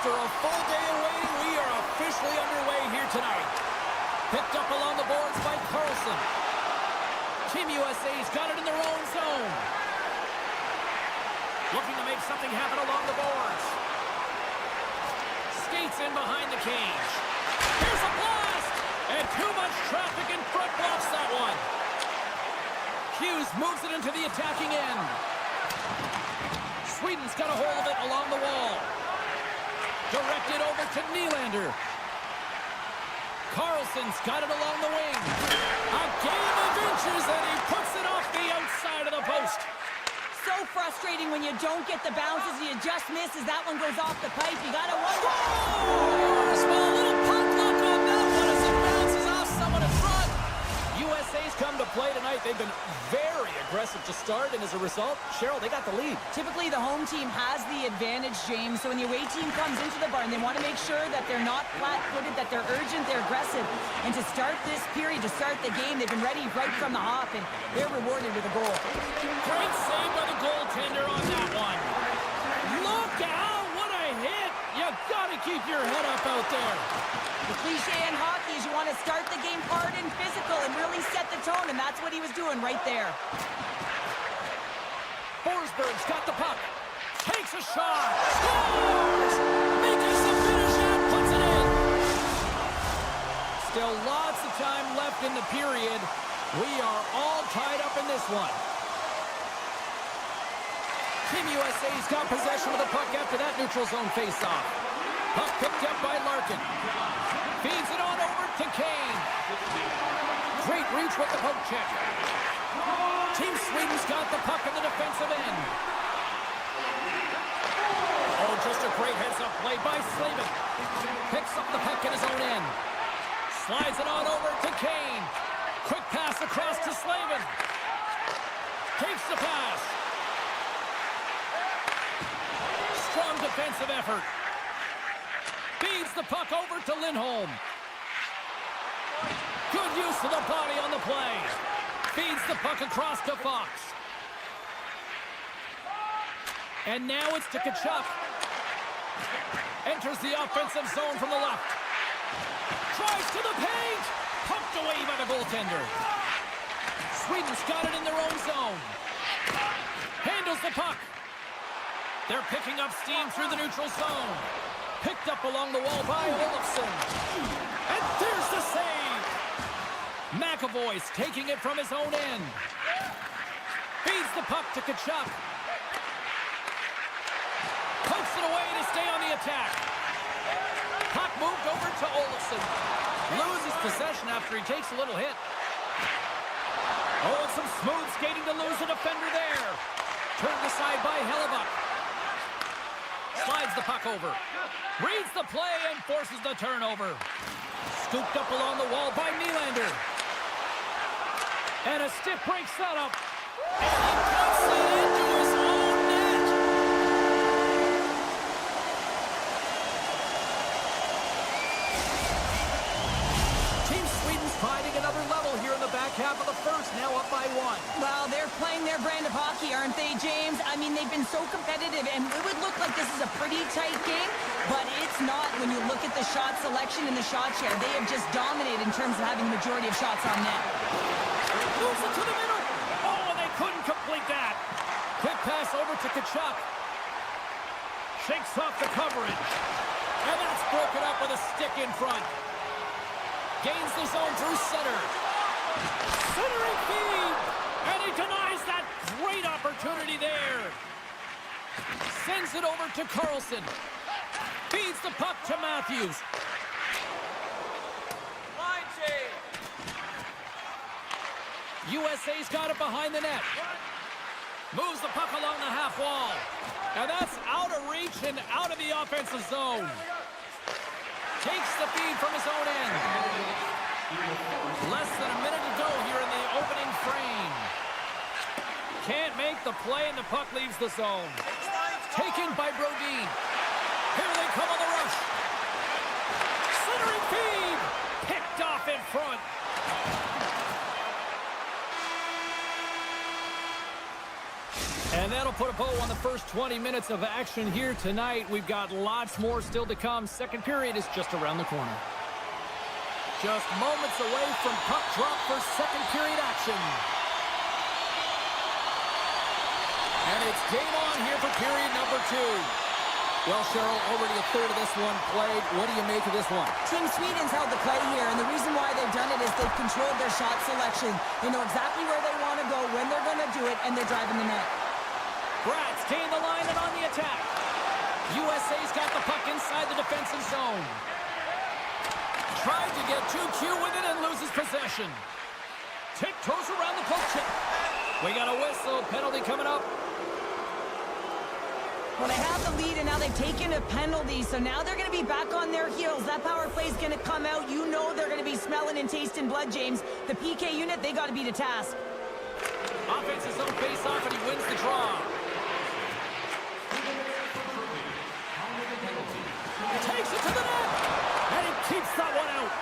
After a full day of waiting, we are officially underway here tonight. Picked up along the boards by Carlson. Team USA's got it in their own zone. Looking to make something happen along the boards. Skates in behind the cage. Here's a blast! And too much traffic in front blocks that one. Hughes moves it into the attacking end. Sweden's got a hold of it along the wall. Directed over to Nylander. Carlson's got it along the wing. A game of inches, and he puts it off the outside of the post. So frustrating when you don't get the bounces, you just miss as that one goes off the pipe. You gotta wonder. Scores! Well, a little puck luck on that one as it bounces off someone in front. USA's come to play tonight. They've been very aggressive to start, and as a result, Cheryl, they got the lead. Typically, the home team has the advantage, James. So when the away team comes into the barn, they want to make sure that they're not flat-footed, that they're urgent, they're aggressive. And to start this period, to start the game, they've been ready right from the hop, and they're rewarded with a goal. Great save by the goaltender on that one. Look out! What a hit! You gotta keep your head up out there. The cliche in hockey is you want to start the game hard and physical and really set the tone, and that's what he was doing right there. Forsberg's got the puck. Takes a shot. Scores! Making some finish and puts it in. Still lots of time left in the period. We are all tied up in this one. Team USA's got possession of the puck after that neutral zone faceoff. Puck picked up by Larkin. Feeds it on over to Kane. Great reach with the poke check. Team Sweden's got the puck in the defensive end. Oh, just a great heads-up play by Slavin. Picks up the puck in his own end. Slides it on over to Kane. Quick pass across to Slavin. Takes the pass. Strong defensive effort. Feeds the puck over to Lindholm. Good use of the body on the play. Feeds the puck across to Fox. And now it's to Tkachuk. Enters the offensive zone from the left. Tries to the paint. Pumped away by the goaltender. Sweden's got it in their own zone. Handles the puck. They're picking up steam through the neutral zone. Picked up along the wall by Olofsson. And there's the save. McAvoy's taking it from his own end. Feeds the puck to Tkachuk. Pokes it away to stay on the attack. Puck moved over to Olofsson. Loses possession after he takes a little hit. Oh, and some smooth skating to lose a defender there. Turned aside by Hellebuck. Slides the puck over. Reads the play and forces the turnover. Scooped up along the wall by Nylander. And a stiff break setup. And he puts it into his own net. Team Sweden's finding another level here in the back half of the first, now up by 1. Well, they're playing their brand of hockey, aren't they, James? I mean, they've been so competitive, and it would look like this is a pretty tight game, but it's not when you look at the shot selection and the shot share. They have just dominated in terms of having the majority of shots on net. Moves it to the middle. Oh, and they couldn't complete that. Quick pass over to Tkachuk. Shakes off the coverage. And that's broken up with a stick in front. Gains the zone through center. Centering feed. And he denies that great opportunity there. Sends it over to Carlson. Feeds the puck to Matthews. Line change. USA's got it behind the net. Moves the puck along the half wall. And that's out of reach and out of the offensive zone. Takes the feed from his own end. Less than a minute to go here in the opening frame. Can't make the play and the puck leaves the zone. Taken by Brodin. Here they come on the rush. Centering feed. Picked off in front. And that'll put a bow on the first 20 minutes of action here tonight. We've got lots more still to come. Second period is just around the corner. Just moments away from puck drop for second period action. And it's game on here for period number 2. Well, Cheryl, already a third of this one played. What do you make of this one? Team Sweden's held the play here, and the reason why they've done it is they've controlled their shot selection. They know exactly where they want to go, when they're going to do it, and they're driving the net. Bratz gain the line and on the attack. USA's got the puck inside the defensive zone. Tried to get 2Q with it and loses possession. Tiptoes around the poke check. We got a whistle. Penalty coming up. Well, they have the lead, and now they've taken a penalty, so now they're going to be back on their heels. That power play is going to come out. You know they're going to be smelling and tasting blood, James. The PK unit, they got to be to task. Offense's own face-off, and he wins the draw. Takes it to the net, and he keeps that one out.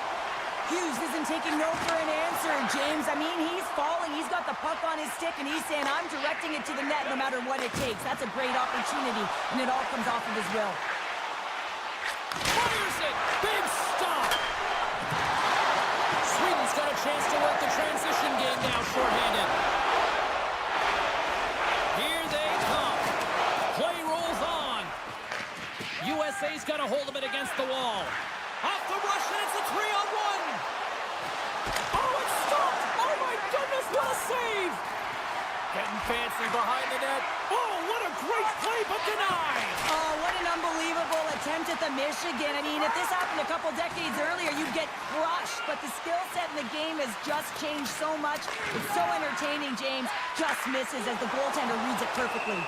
Hughes isn't taking no for an answer, James. I mean, he's falling. He's got the puck on his stick, and he's saying, I'm directing it to the net no matter what it takes. That's a great opportunity, and it all comes off of his will. Fires it! Big stop! Sweden's got a chance to work the transition game now, shorthanded. Here they come. Play rolls on. USA's got a hold of it against the wall. Off the rush, and it's a 3-on-1. Oh, it's stopped! Oh, my goodness, what a save! Getting fancy behind the net. Oh, what a great play, but denied! Oh, what an unbelievable attempt at the Michigan. I mean, if this happened a couple decades earlier, you'd get crushed. But the skill set in the game has just changed so much. It's so entertaining, James. Just misses as the goaltender reads it perfectly.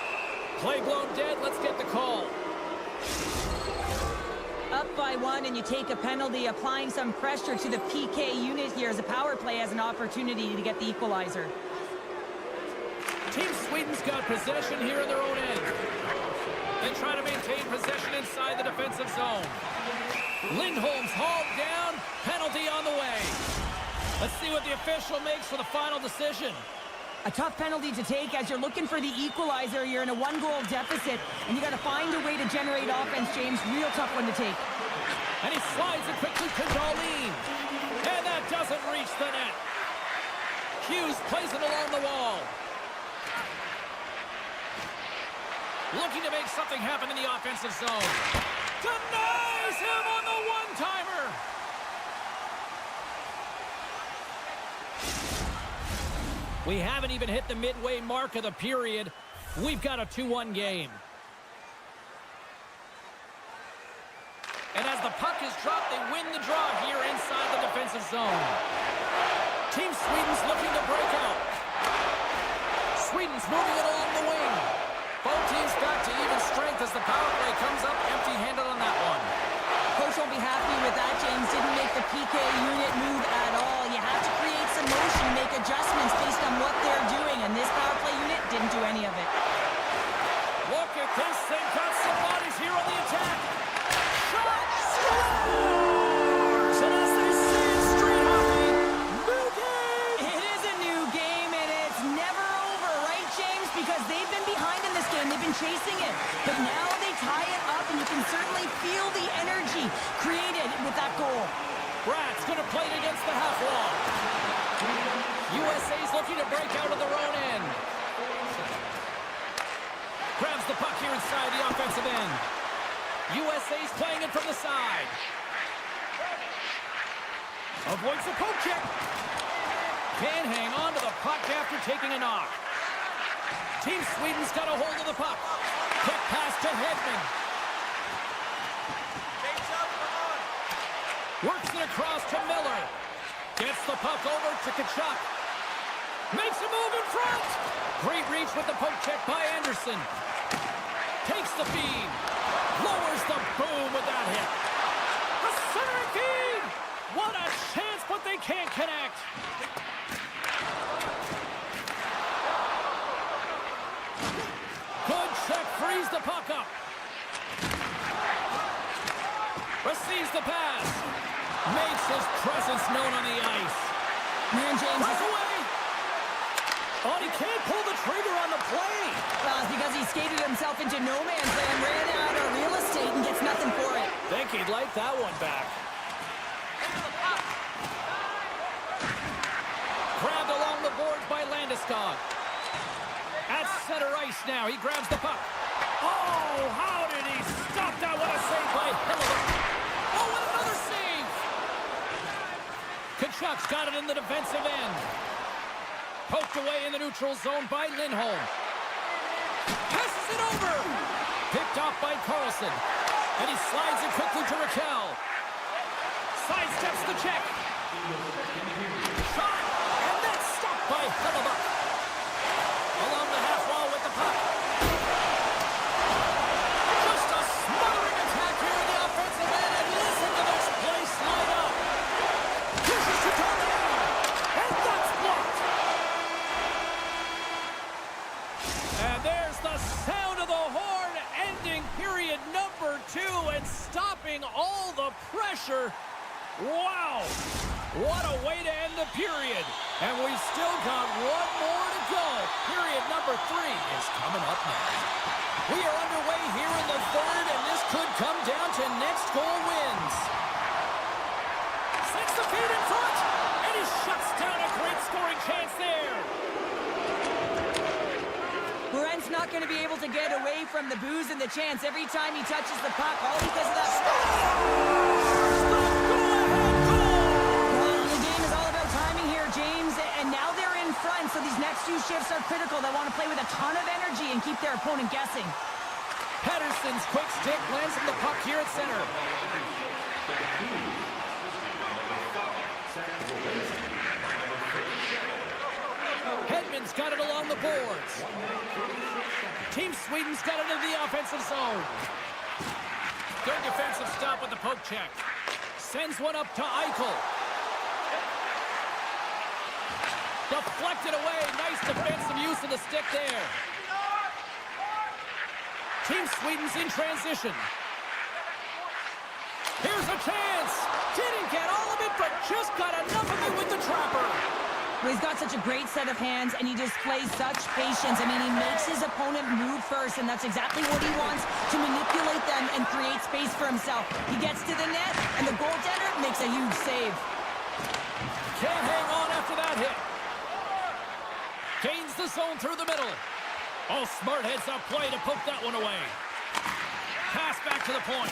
Play blown dead. Let's get the call. Up by 1, and you take a penalty, applying some pressure to the PK unit here as a power play has an opportunity to get the equalizer. Team Sweden's got possession here in their own end. They try to maintain possession inside the defensive zone. Lindholm's hauled down. Penalty on the way. Let's see what the official makes for the final decision. A tough penalty to take as you're looking for the equalizer. You're in a 1-goal deficit, and you got to find a way to generate offense, James. Real tough one to take. And he slides it quickly to Darlene. And that doesn't reach the net. Hughes plays it along the wall. Looking to make something happen in the offensive zone. Denies him on the one-timer. We haven't even hit the midway mark of the period. We've got a 2-1 game. And as the puck is dropped, they win the draw here inside the defensive zone. Team Sweden's looking to break out. Sweden's moving it along the wing. Both teams back to even strength as the power play comes up empty-handed on that one. Coach won't be happy with that, James. Didn't make the PK unit move at all. You have to create some motion, make adjustments based on what they're doing, and this power play unit didn't do any of it. Look at this. They've got some bodies here on the attack. Shot! Scores! And as they say in street hockey, new game! It is a new game, and it's never over, right, James? Because they've been behind in this game. They've been chasing it. But now they tie it up, and you can certainly feel the energy created with that goal. Bratz going to play it against the half wall. USA's looking to break out of their own end. Grabs the puck here inside the offensive end. USA's playing it from the side. Avoids the poke check. Can't hang on to the puck after taking a knock. Team Sweden's got a hold of the puck. Quick pass to Hedman. Works it across to Miller. Gets the puck over to Kachuk. Makes a move in front. Great reach with the poke check by Anderson. Takes the feed. Lowers the boom with that hit. A centering feed. What a chance, but they can't connect. Good check, frees the puck up. Receives the pass. Makes his presence known on the ice. Man, James. Runs away. Oh, he can't pull the trigger on the play. Well, it's because he skated himself into no man's land, ran out of real estate, and gets nothing for it. Think he'd like that one back. Grabbed along the boards by Landeskog. At center ice now. He grabs the puck. Oh, how did he stop that? What a save by Hillary. Oh, what another save. Kachuk's got it in the defensive end. Poked away in the neutral zone by Lindholm. Passes it over. Picked off by Carlson. And he slides it quickly to Raquel. Sidesteps the check. Shot. And that's stopped by Hellebuyck. Along the half wall with the puck. Just a smothering attack here in the offensive end. And listen to this place light up. Pushes to Tornado. And that's blocked. And there's the sound of the horn ending period number 2 and stopping all the pressure. Wow. What a way to end the period. And we've still got one more to go. Period number 3 is coming up next. We are underway here in the third, and this could come down to next goal wins. Sends the feed in front, and he shuts down a great scoring chance there. Brent's not going to be able to get away from the booze and the chance every time he touches the puck, all because of that. Well, the game is all about timing here, James, and now they're in front, so these next 2 shifts are critical. They want to play with a ton of energy and keep their opponent guessing. Pettersson's quick stick lands on the puck here at center. Hedman's got it along the boards. Team Sweden's got it in the offensive zone. Good defensive stop with the poke check. Sends one up to Eichel. Deflected away. Nice defensive use of the stick there. Team Sweden's in transition. Here's a chance. Didn't get all of it, but just got enough of it with the trapper. Well, he's got such a great set of hands, and he displays such patience. I mean, he makes his opponent move first, and that's exactly what he wants, to manipulate them and create space for himself. He gets to the net, and the goaltender makes a huge save. Can't hang on after that hit. Gains the zone through the middle. Oh, smart heads up play to poke that one away. Pass back to the point.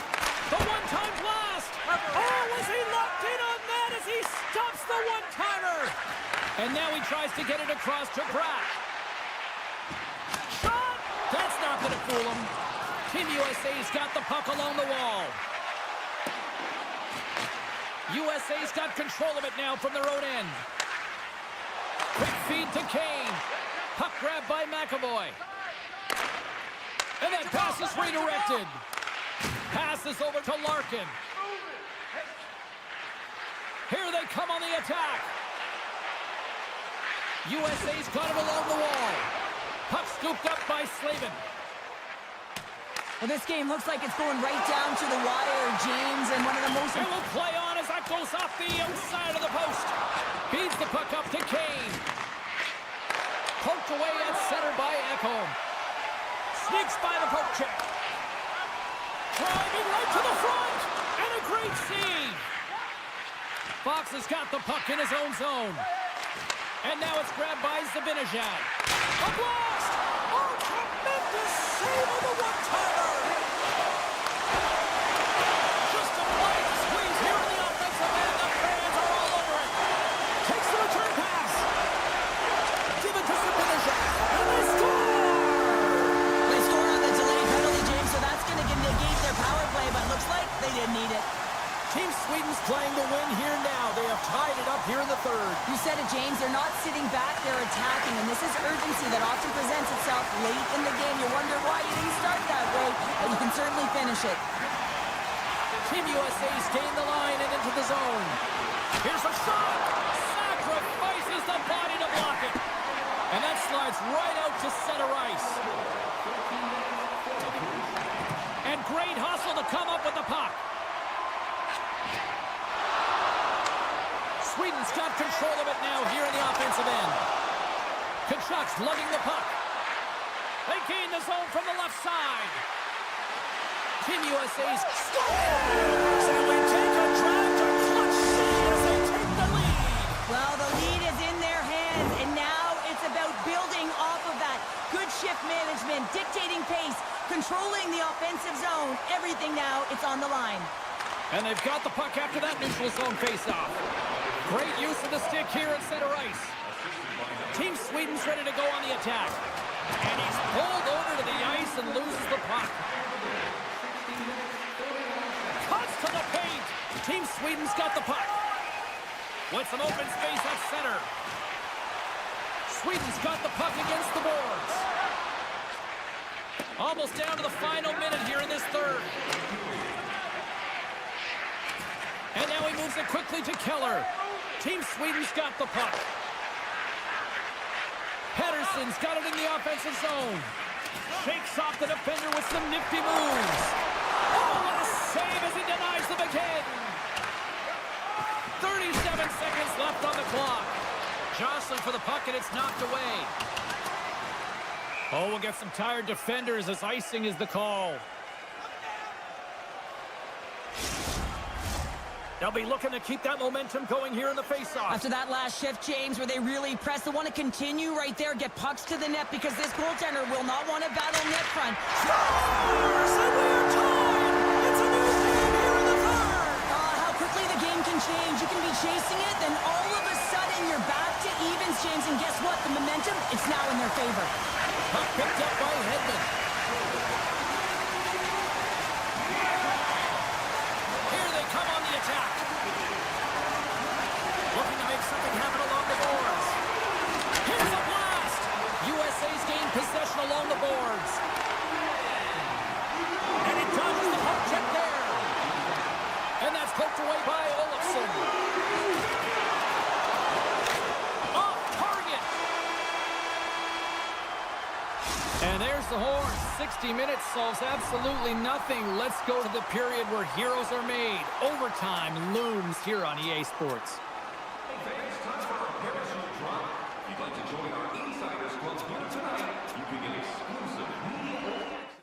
The one-time blast. Oh, was he locked in on that as he stops the one-timer? And now he tries to get it across to Pratt. Shot! That's not going to fool him. Team USA's got the puck along the wall. USA's got control of it now from their own end. Quick feed to Kane. Puck grab by McAvoy. And that pass is redirected. Passes over to Larkin. Here they come on the attack. USA's got it along the wall. Puck scooped up by Slavin. Well, this game looks like it's going right down to the wire, James, and one of the most... It will play on as that goes off the outside of the post. Feeds the puck up to Kane. Poked away at center by Ekholm. Sneaks by the poke check. Driving right to the front. And a great save. Fox has got the puck in his own zone. And now it's grabbed by Zibanejad. A blast! Oh, tremendous save of the one-timer! Just a blind squeeze here in the offensive end. The fans are all over it. Takes the return pass. Give it to Zibanejad. And they score! They score on the delayed penalty, James, so that's going to negate their power play, but looks like they didn't need it. Team Sweden's playing to win here now. They have tied it up here in the third. You said it, James. They're not sitting back. They're attacking, and this is urgency that often presents itself late in the game. You wonder why you didn't start that way, but you can certainly finish it. Team USA's gained the line and into the zone. Here's a shot. Sacrifices the body to block it. And that slides right out to center ice. And great hustle to come up with the puck. Sweden's got control of it now here in the offensive end. Kachuk's lugging the puck. They gain the zone from the left side. Team USA's scores! And we take a drive to clutch C as they take the lead. Well, the lead is in their hands, and now it's about building off of that. Good shift management, dictating pace, controlling the offensive zone. Everything now, it's on the line. And they've got the puck after that neutral zone faceoff. Great use of the stick here at center ice. Team Sweden's ready to go on the attack. And he's pulled over to the ice and loses the puck. Cuts to the paint. Team Sweden's got the puck. With some open space at center. Sweden's got the puck against the boards. Almost down to the final minute here in this third. And now he moves it quickly to Keller. Team Sweden's got the puck. Pettersson's got it in the offensive zone. Shakes off the defender with some nifty moves. Oh, what a save as he denies them again. 37 seconds left on the clock. Jostling for the puck, and it's knocked away. Oh, we'll get some tired defenders as icing is the call. They'll be looking to keep that momentum going here in the faceoff. After that last shift, James, where they really press, they want to continue right there, get pucks to the net, because this goaltender will not want to battle net front. Scores! And we're tied! It's a new game here in the third! How quickly the game can change. You can be chasing it, then all of a sudden you're back to evens, James, and guess what? The momentum, it's now in their favor. Puck picked up by Hedman. Here they come on the attack. Looking to make something happen along the boards. Here's a blast! USA's gained possession along the boards. And he dodges the puck check there. And that's poked away by Olofsson. Off target. And there's the horn. 60 minutes solves absolutely nothing. Let's go to the period where heroes are made. Overtime looms here on EA Sports. Fans, time for our parachute drop. If you'd like to join our Insiders Club here tonight, you can get exclusive media access.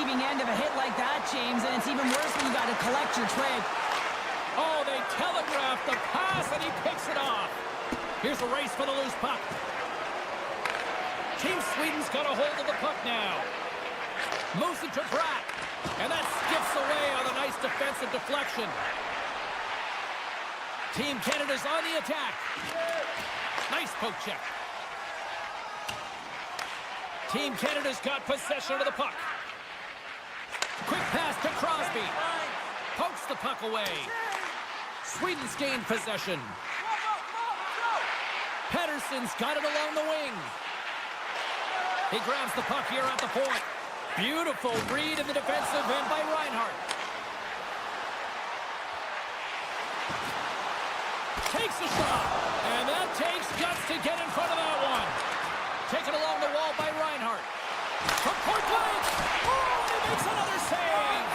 receiving end of a hit like that, James, and it's even worse when you got to collect your trig. Oh, they telegraphed the pass, and he picks it off. Here's a race for the loose puck. Team Sweden's got a hold of the puck now. Moves it to Pratt, and that skips away on a nice defensive deflection. Team Canada's on the attack. Nice poke check. Team Canada's got possession of the puck. Quick pass to Crosby. Pokes the puck away. Sweden's gained possession. Pettersson's got it along the wing. He grabs the puck here at the point. Beautiful read in the defensive end by Reinhart. Takes a shot, and that takes guts to get in front of that one. Taken along the wall by Reinhart. From point blank. Oh, and he makes another save.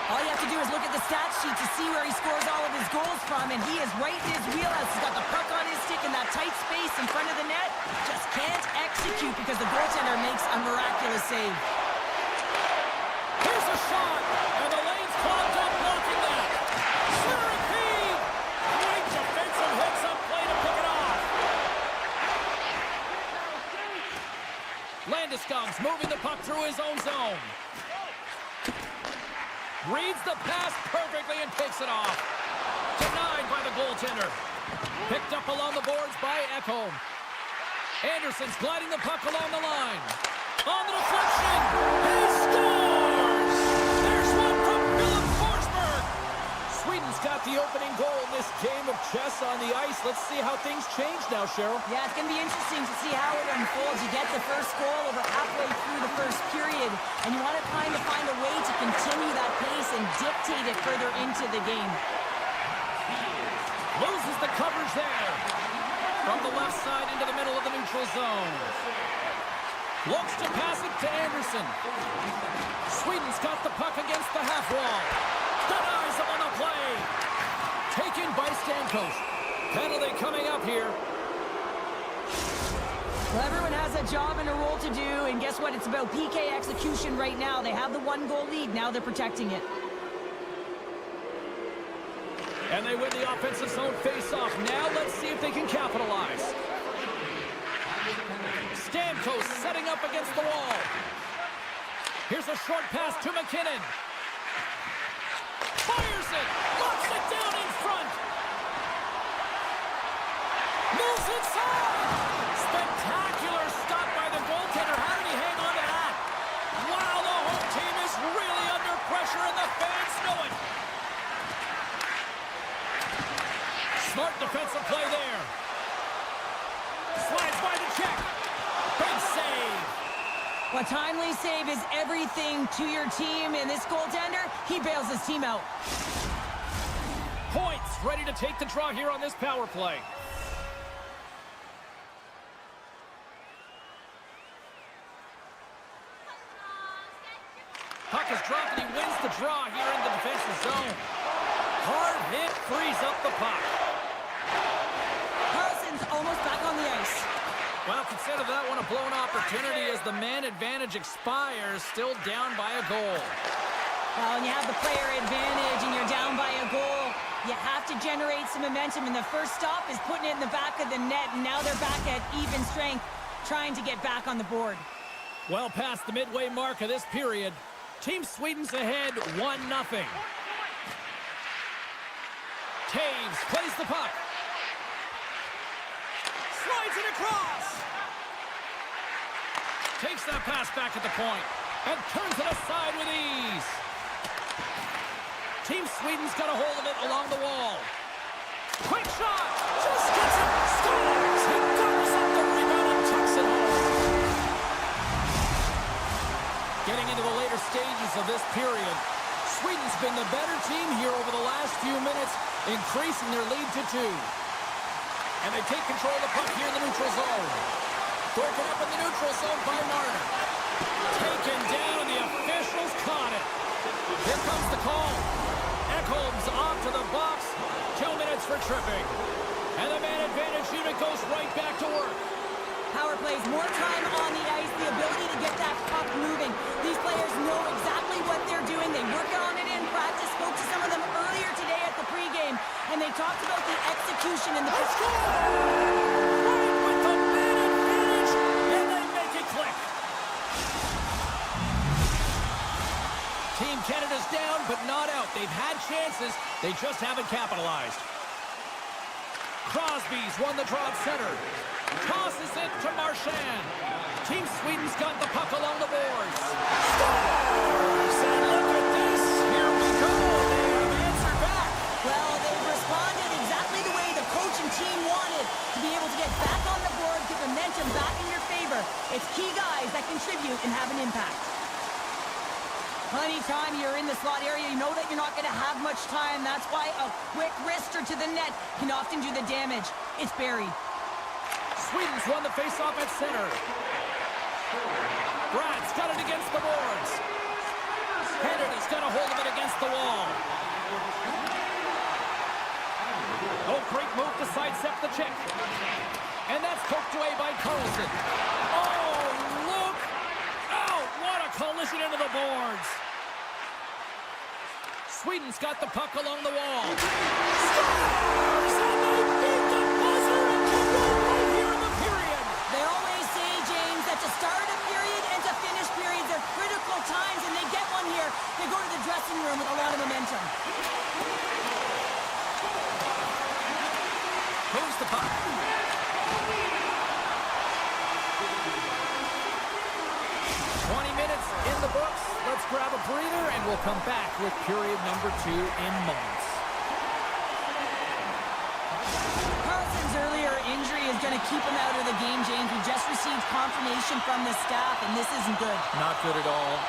All you have to do is look at the stat sheet to see where he scores all of his goals from, and he is right in his wheelhouse. He's got the puck on his stick in that tight space in front of the net. Just can't execute because the goaltender makes a miraculous save. Here's a shot, and the lane's clogged up blocking that. Centering feed. Great defensive heads-up play to pick it off. Landeskog's moving the puck through his own zone. Reads the pass perfectly and takes it off. Denied by the goaltender. Picked up along the boards by Ekholm. Anderson's gliding the puck along the line. On the deflection. He scores! There's one from Philip Forsberg. Sweden's got the opening goal in this game of chess on the ice. Let's see how things change now, Cheryl. Yeah, it's going to be interesting to see how it unfolds. You get the first goal over halfway through the first period, and you want to kind of find a way to continue that pace and dictate it further into the game. Loses the coverage there. From the left side into the middle of the neutral zone. Looks to pass it to Anderson. Sweden's got the puck against the half wall. Denies him on the play. Taken by Stamkos. Penalty coming up here. Well, everyone has a job and a role to do, and guess what? It's about PK execution right now. They have the one-goal lead. Now they're protecting it. And they win the offensive zone face-off. Now let's see if they can capitalize. Stamkos setting up against the wall. Here's a short pass to McKinnon. Fires it. Locks it down in front. Moves inside. Spectacular stop by the goaltender. How did he hang on to that? Wow, the home team is really under pressure, and the fans know it. Smart defensive play there. Slides by the check. Big save. A timely save is everything to your team, and this goaltender, he bails his team out. Points ready to take the draw here on this power play. Puck is dropped, and he wins the draw here in the defensive zone. Hard hit frees up the puck. Almost back on the ice. Well, consider that one a blown opportunity as the man advantage expires, still down by a goal. Well, when you have the player advantage and you're down by a goal, you have to generate some momentum, and the first stop is putting it in the back of the net, and now they're back at even strength, trying to get back on the board. Well past the midway mark of this period, Team Sweden's ahead 1-0. Taves plays the puck. Slides it across. Takes that pass back at the point and turns it aside with ease. Team Sweden's got a hold of it along the wall. Quick shot. Just gets it. Scores. He doubles up the rebound and tucks it home. Getting into the later stages of this period, Sweden's been the better team here over the last few minutes, increasing their lead to 2. And they take control of the puck here in the neutral zone. Broken up in the neutral zone by Marner. Taken down, and the officials caught it. Here comes the call. Ekholm's off to the box. 2 minutes for tripping. And the man advantage unit goes right back to work. power plays, more time on the ice, the ability to get that puck moving. These players know exactly what they're doing. They work on it in practice. Spoke to some of them earlier today at the pregame, and they talked about the execution and the... Right with the man advantage, and they make it click. Team Canada's down, but not out. They've had chances. They just haven't capitalized. Crosby's won the draw at center. Tosses it to Marchand. Team Sweden's got the puck along the boards. Scores! And look at this. Here we go. They have answered back. Well, they've responded exactly the way the coach and team wanted, to be able to get back on the board, get momentum back in your favor. It's key guys that contribute and have an impact. Plenty of time, you're in the slot area, you know that you're not going to have much time. That's why a quick wrister to the net can often do the damage. It's buried. Sweden's won the faceoff at center. Brad's got it against the boards. Canada's got a hold of it against the wall. Oh, great move to sidestep the check. And that's poked away by Carlson. Oh, look out! What a collision into the boards. Sweden's got the puck along the wall. Scores! And they beat the buzzer and can go right here in the period. They always say, James, that to start a period and to finish periods are critical times, and they get one here. They go to the dressing room with a lot of momentum. Moves the puck. 20 minutes in the books. Let's grab a breather, and we'll come back with period number 2 in moments. Carlson's earlier injury is going to keep him out of the game, James. We just received confirmation from the staff, and this isn't good. Not good at all.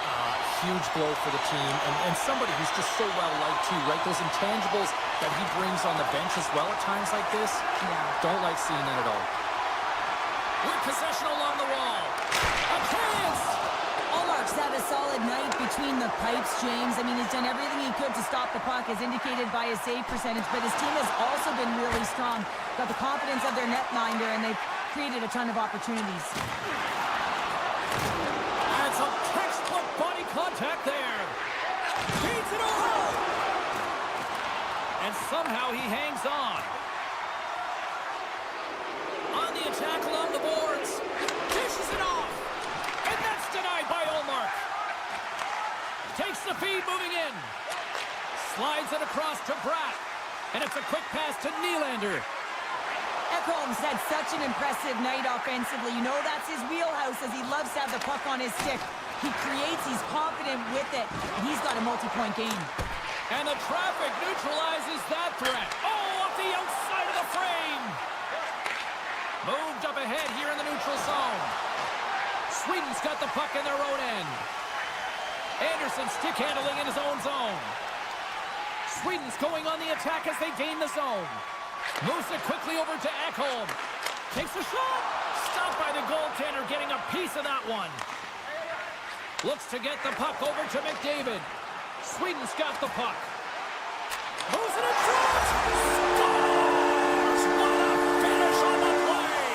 Huge blow for the team, and somebody who's just so well-liked, too, right? Those intangibles that he brings on the bench as well at times like this, don't like seeing that at all. With possession along the wall. A chance! Allmark's had a solid night between the pipes, James. I mean, he's done everything he could to stop the puck, as indicated by his save percentage, but his team has also been really strong. Got the confidence of their netminder, and they've created a ton of opportunities. And some textbook body contact there. Beats it over! And somehow he hangs on. On the attack along the boards. Dishes it off. And that's denied by Allmark. Takes the feed moving in. Slides it across to Bratt. And it's a quick pass to Nylander. Ekholm's had such an impressive night offensively. You know that's his wheelhouse, as he loves to have the puck on his stick. He creates, he's confident with it. He's got a multi-point game. And the traffic neutralizes that threat. Oh, off the outside of the frame. Moved up ahead here in the neutral zone. Sweden's got the puck in their own end. Anderson stick handling in his own zone. Sweden's going on the attack as they gain the zone. Moves it quickly over to Ekholm. Takes a shot. Stopped by the goaltender, getting a piece of that one. Looks to get the puck over to McDavid. Sweden's got the puck. Moves it in front. Scores! What a finish on the play!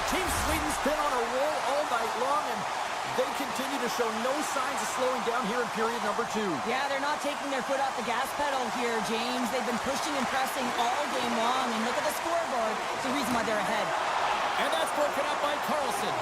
Team Sweden's been on a roll all night long, and they continue to show no signs of slowing down here in period number 2. Yeah, they're not taking their foot off the gas pedal here, James. They've been pushing and pressing all game long, and look at the scoreboard. It's the reason why they're ahead. And that's broken up by Carlson.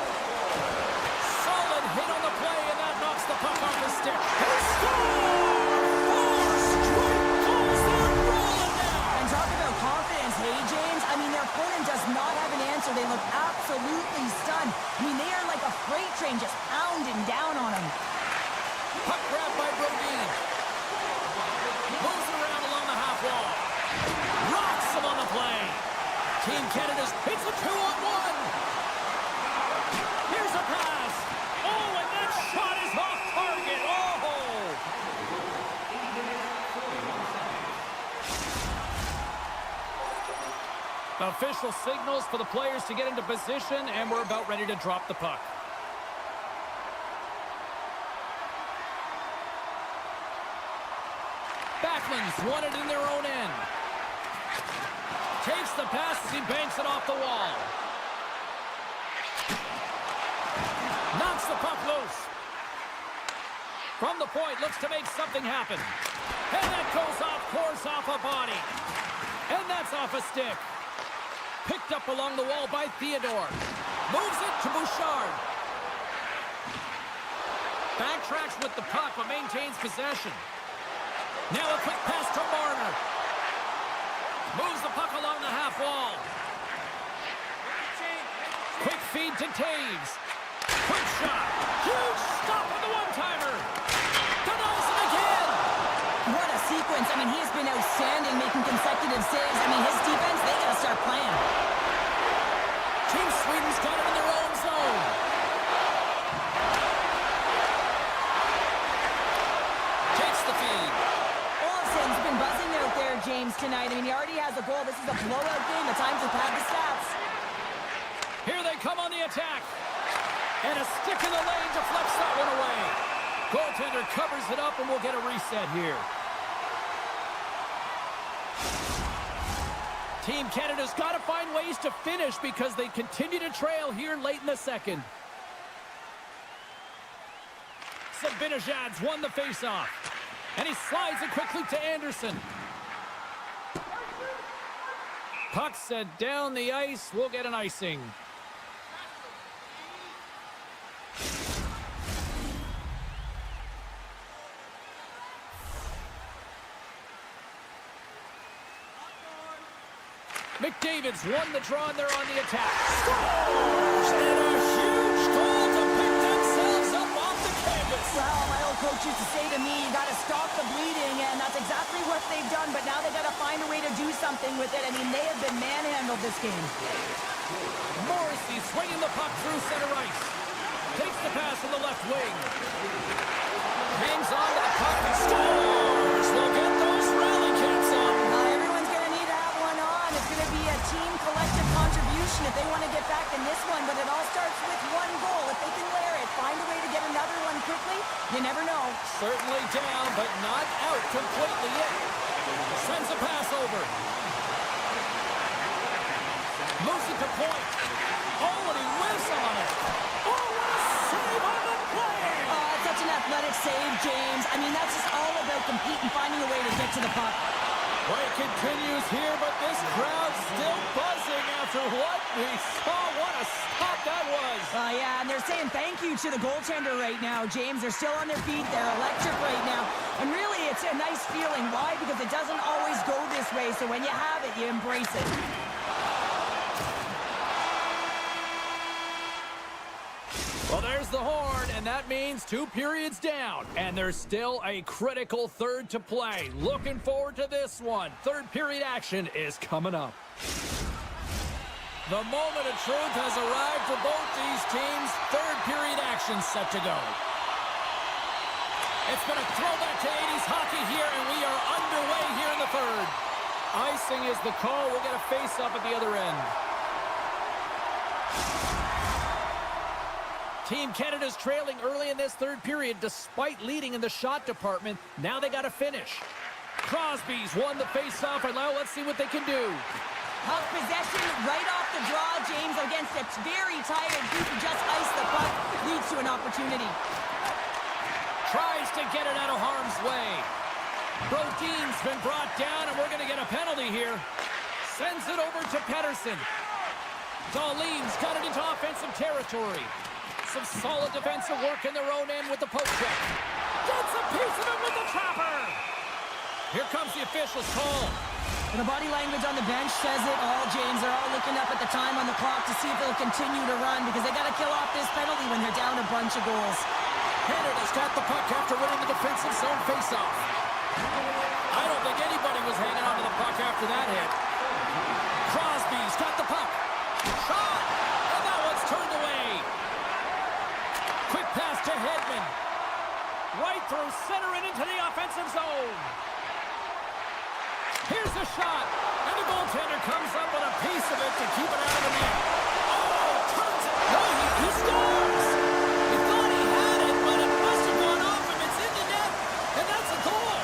Solid hit on the play, and that knocks the puck off his stick. He scores! 4 straight goals, they're rolling now! And talk about confidence, hey, James? I mean, their opponent does not have an answer. They look absolutely stunned. I mean, they are like a freight train just pounding down on them. Puck grabbed by Brodin. Moves it around along the half wall. Rocks him on the play. Team Canada's, it's a 2-on-1. Here's a pass. Oh, and that shot is off target. Oh! Official signals for the players to get into position, and we're about ready to drop the puck. Backlund's won it in their own end. Takes the pass as he banks it off the wall. Shakes the puck loose. From the point, looks to make something happen. And that goes off course, off a body. And that's off a stick. Picked up along the wall by Theodore. Moves it to Bouchard. Backtracks with the puck, but maintains possession. Now a quick pass to Marner. Moves the puck along the half wall. Quick feed to Taves. Quick shot. Huge stop with the one-timer. Denies it again. What a sequence. I mean, he has been outstanding making consecutive saves. I mean, his defense, they got to start playing. Team Sweden's got it in their own zone. Takes the feed. Olsen's been buzzing out there, James, tonight. I mean, he already has a goal. This is a blowout game. The times have had the stats. Here they come on the attack. And a stick in the lane deflects that one away. Goaltender covers it up, and we'll get a reset here. Team Canada's got to find ways to finish because they continue to trail here late in the second. Zibanejad's won the faceoff. And he slides it quickly to Anderson. Puck set down the ice. We'll get an icing. McDavid's won the draw, and they're on the attack. Scores! And a huge goal to pick themselves up off the canvas. Well, my old coach used to say to me, you got to stop the bleeding, and that's exactly what they've done, but now they got to find a way to do something with it. I mean, they have been manhandled this game. Morrissey swinging the puck through center ice. Takes the pass from the left wing. Hangs on to the puck and scores! They'll get those rally caps on. Everyone's going to need to have one on. It's going to be a team collective contribution if they want to get back in this one, but it all starts with one goal. If they can layer it, find a way to get another one quickly, you never know. Certainly down, but not out completely yet. Sends a pass over. Moves it to point. Oh, and he whiffs on it. Oh, what a save on the play! Oh, such an athletic save, James. I mean, that's just all about competing, finding a way to get to the puck. Play continues here, but this crowd's still buzzing after what we saw. What a stop that was. Yeah, and they're saying thank you to the goaltender right now, James. They're still on their feet. They're electric right now. And really, it's a nice feeling. Why? Because it doesn't always go this way, so when you have it, you embrace it. Well, there's the horn, and that means 2 periods down. And there's still a critical third to play. Looking forward to this one. Third period action is coming up. The moment of truth has arrived for both these teams. Third period action set to go. It's been a throwback to 80s hockey here, and we are underway here in the third. Icing is the call. We'll get a face-up at the other end. Team Canada's trailing early in this third period despite leading in the shot department. Now they got to finish. Crosby's won the face-off, and now let's see what they can do. Puck possession right off the draw, James, against a very tired group who just iced the puck. Leads to an opportunity. Tries to get it out of harm's way. Brodin's been brought down, and we're going to get a penalty here. Sends it over to Pettersson. Dahlin's got it into offensive territory. Some solid defensive work in their own end with the poke check. Gets a piece of it with the trapper. Here comes the official's call. The body language on the bench says it all, James. They're all looking up at the time on the clock to see if they'll continue to run because they got to kill off this penalty when they're down a bunch of goals. Canada's got the puck after winning the defensive zone faceoff. I don't think anybody was hanging on to the puck after that hit. Crosby's got the puck. Shot! And that one's turned away. Quick pass to Hedman. Right through center and into the offensive zone. Here's the shot. And the goaltender comes up with a piece of it to keep it out of the net. Oh, turns it. No, he scores. He thought he had it, but it must have gone off him. It's in the net, and that's a goal.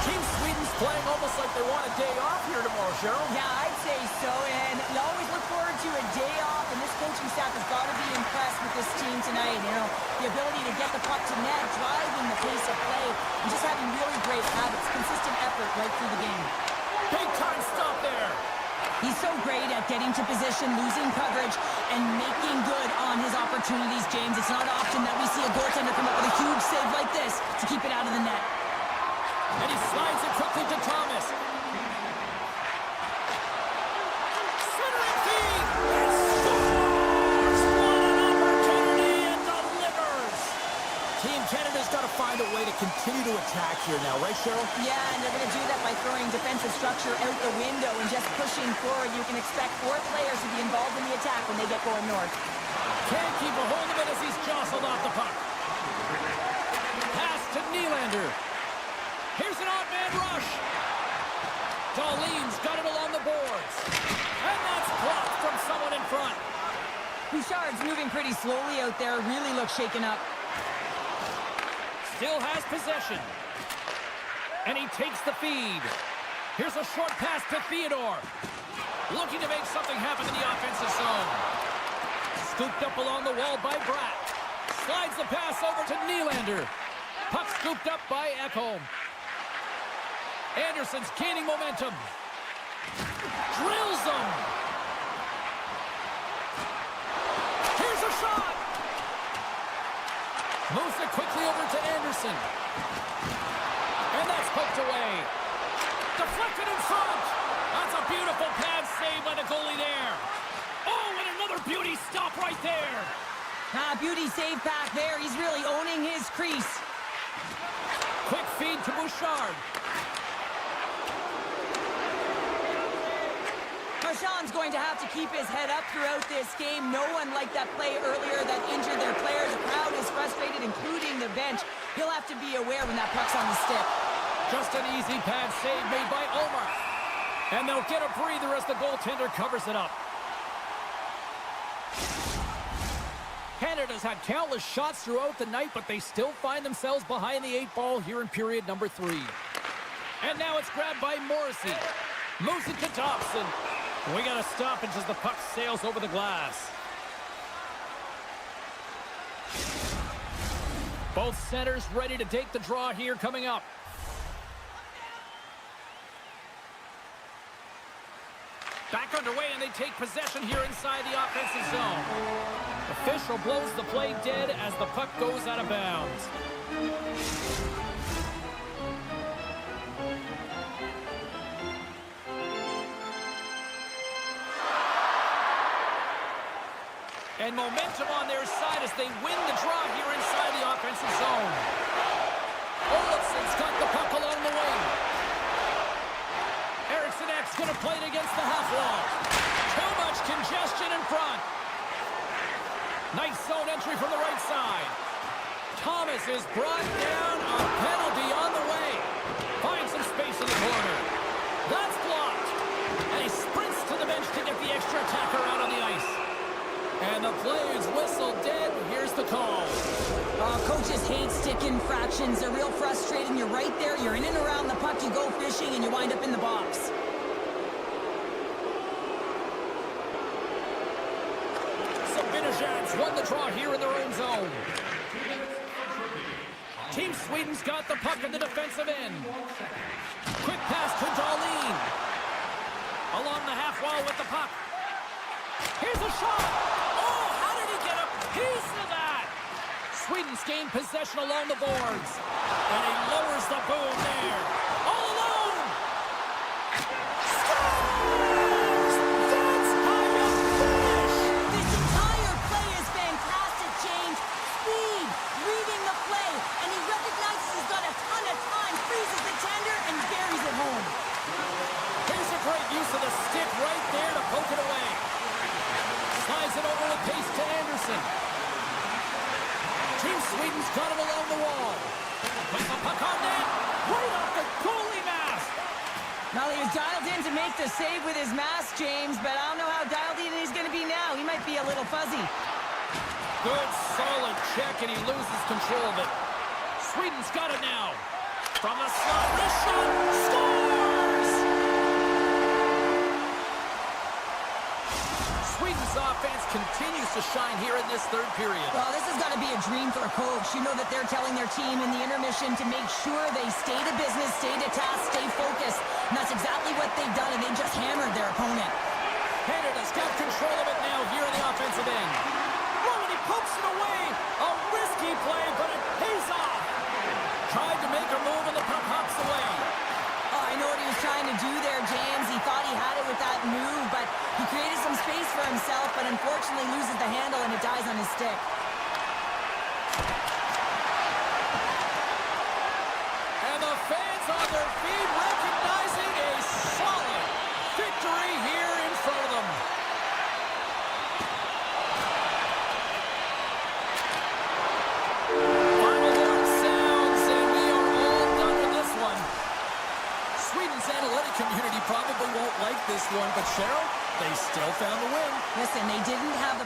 Team Sweden's playing almost like they want a day off here tomorrow, Cheryl. Yeah, I'd say so, and you always look forward to a day off, and this coaching staff staff has got to be impressed with this team tonight. You know, the ability to get the puck to net, driving the pace of play, and just having really great habits, consistent effort right through the game. Big time stop there. He's so great at getting to position, losing coverage, and making good on his opportunities, James. It's not often that we see a goaltender come up with a huge save like this to keep it out of the net. And he slides it quickly to Thomas. Centering feed. And scores! What an opportunity and delivers. Team Canada's got to find a way to continue to attack here now, right, Cheryl? Yeah, and they're going to do that by throwing defensive structure out the window and just pushing forward. You can expect 4 players to be involved in the attack when they get going north. Can't keep a hold of it as he's jostled off the puck. Pass to Nylander. Here's an odd man rush. Darlene's got it along the boards. And that's blocked from someone in front. Bouchard's moving pretty slowly out there. Really looks shaken up. Still has possession. And he takes the feed. Here's a short pass to Theodore. Looking to make something happen in the offensive zone. Scooped up along the wall by Bratt. Slides the pass over to Nylander. Puck scooped up by Ekholm. Anderson's gaining momentum. Drills him. Here's a shot. Moves it quickly over to Anderson. And that's poked away. Deflected in front. That's a beautiful pad save by the goalie there. Oh, and another beauty stop right there. Beauty save back there. He's really owning his crease. Quick feed to Bouchard. Marchand's going to have to keep his head up throughout this game. No one liked that play earlier that injured their player. The crowd is frustrated, including the bench. He'll have to be aware when that puck's on the stick. Just an easy pad save made by Omar. And they'll get a breather as the goaltender covers it up. Canada's had countless shots throughout the night, but they still find themselves behind the 8 ball here in period number 3. And now it's grabbed by Morrissey. Moves it to Dobson. We got a stoppage as the puck sails over the glass. Both centers ready to take the draw here coming up. Back underway, and they take possession here inside the offensive zone. Official blows the play dead as the puck goes out of bounds. And momentum on their side as they win the draw here inside the offensive zone. Olafson's got the puck along the wing. Eriksson Ek's going to play it against the half wall. Too much congestion in front. Nice zone entry from the right side. Thomas is brought down. A penalty on the way. Finds some space in the corner. That's blocked. And he sprints to the bench to get the extra attacker out on the ice. And the play is whistled dead. Here's the call. Coaches hate stick infractions. They're real frustrating. You're right there. You're in and around the puck. You go fishing, and you wind up in the box. Zibanejad's won the draw here in their own zone. Team Sweden's got the puck in the defensive end. Quick pass to Darlene. Along the half wall with the puck. Here's a shot. Oh, how did he get a piece of that? Sweden's gained possession along the boards. And he lowers the boom there. All alone. Scores! That's how you finish. This entire play is fantastic, James. Speed, reading the play, and he recognizes he's got a ton of time, freezes the tender, and buries it home. Here's a great use of the stick right there to poke it away. Slides it over the pace to Anderson. Team Sweden's got it along the wall. Puts the puck on net. Right off the goalie mask. Well, he was dialed in to make the save with his mask, James, but I don't know how dialed in he's going to be now. He might be a little fuzzy. Good, solid check, and he loses control of it. Sweden's got it now. From the slot, wrist shot, scores! Sweden's offense continues to shine here in this third period. Well, this has got to be a dream for a coach. You know that they're telling their team in the intermission to make sure they stay to business, stay to task, stay focused. And that's exactly what they've done, and they just hammered their opponent. Canada's got control of it now here in the offensive end. Oh, and he pokes it away. A risky play, but it pays off. Tried to make a move, and the puck hops away. Oh, I know what he was trying to do there, James. He thought he had it with that move, but he created some space for himself, but unfortunately loses the handle, and it dies on his stick. And the fans on their feet recognizing a solid victory here in front of them. Final horn sounds, and we are all done with this one. Sweden's analytic community probably won't like this one, but Cheryl, they still found the win. Listen, they didn't have the...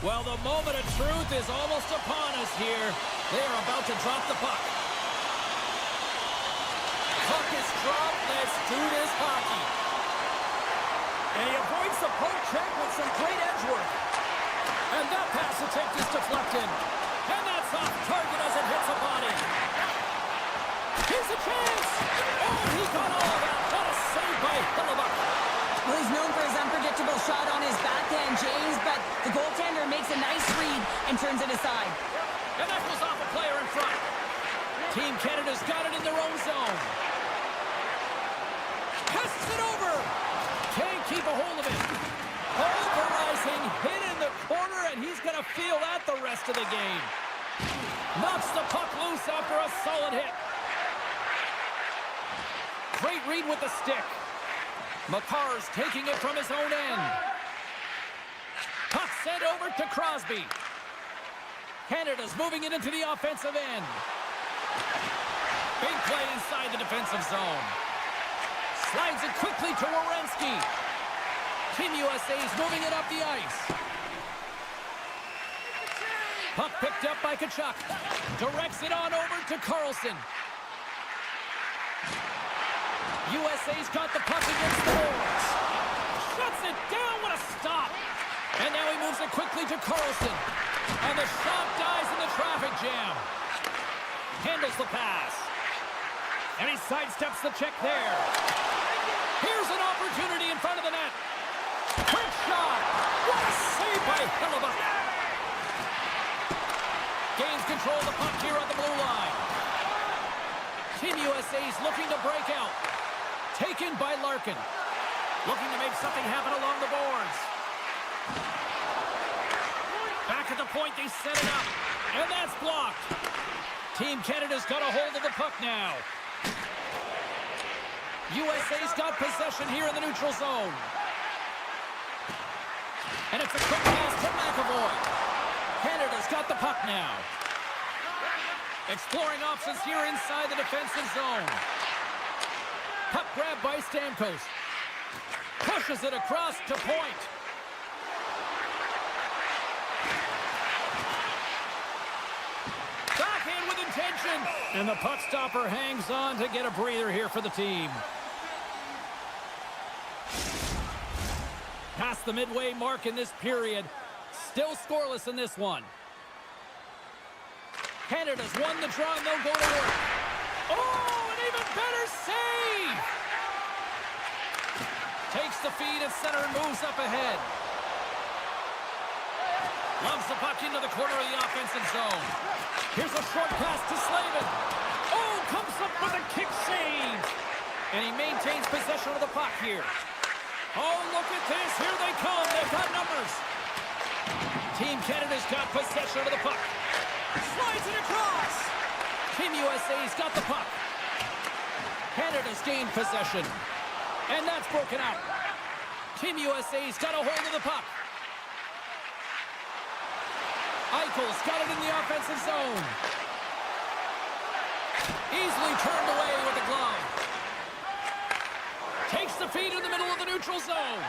Well, the moment of truth is almost upon us here. They are about to drop the puck. Puck is dropped. Let's do this hockey. And he avoids the poke check with some great edge work. And that pass attempt is deflected. And that's off target as it hits a body. Here's a chance. Oh, he got all of that. What a save by Hellebuck. Well, he's known for his unpredictable shot on his backhand, James, but the goaltender makes a nice read and turns it aside. And that goes off a player in front. Team Canada's got it in their own zone. Passes it over. Can't keep a hold of it. Pulverizing, hit in the corner, and he's going to feel that the rest of the game. Knocks the puck loose after a solid hit. Great read with the stick. McCarr's taking it from his own end. Puck sent over to Crosby. Canada's moving it into the offensive end. Big play inside the defensive zone. Slides it quickly to Werenski. Team USA's moving it up the ice. Puck picked up by Kachuk. Directs it on over to Carlson. USA's got the puck against the boards. Shuts it down. What a stop. And now he moves it quickly to Carlson. And the shot dies in the traffic jam. Handles the pass. And he sidesteps the check there. Here's an opportunity in front of the net. Quick shot. What a save by Hellebuck. Gains control of the puck here on the blue line. Team USA's looking to break out. Taken by Larkin. Looking to make something happen along the boards. Back at the point, they set it up. And that's blocked. Team Canada's got a hold of the puck now. USA's got possession here in the neutral zone. And it's a quick pass to McAvoy. Canada's got the puck now. Exploring options here inside the defensive zone. Puck grab by Stamkos. Pushes it across to point. Backhand with intention. And the puck stopper hangs on to get a breather here for the team. Past the midway mark in this period. Still scoreless in this one. Canada's won the draw and they'll go to work. Oh, an even better save! Takes the feed at center and moves up ahead. Loves the puck into the corner of the offensive zone. Here's a short pass to Slavin. Oh, comes up with a kick save. And he maintains possession of the puck here. Oh, look at this. Here they come. They've got numbers. Team Canada's got possession of the puck. Slides it across. Team USA's got the puck. Canada's gained possession. And that's broken out. Team USA's got a hold of the puck. Eichel's got it in the offensive zone. Easily turned away with the glove. Takes the feed in the middle of the neutral zone.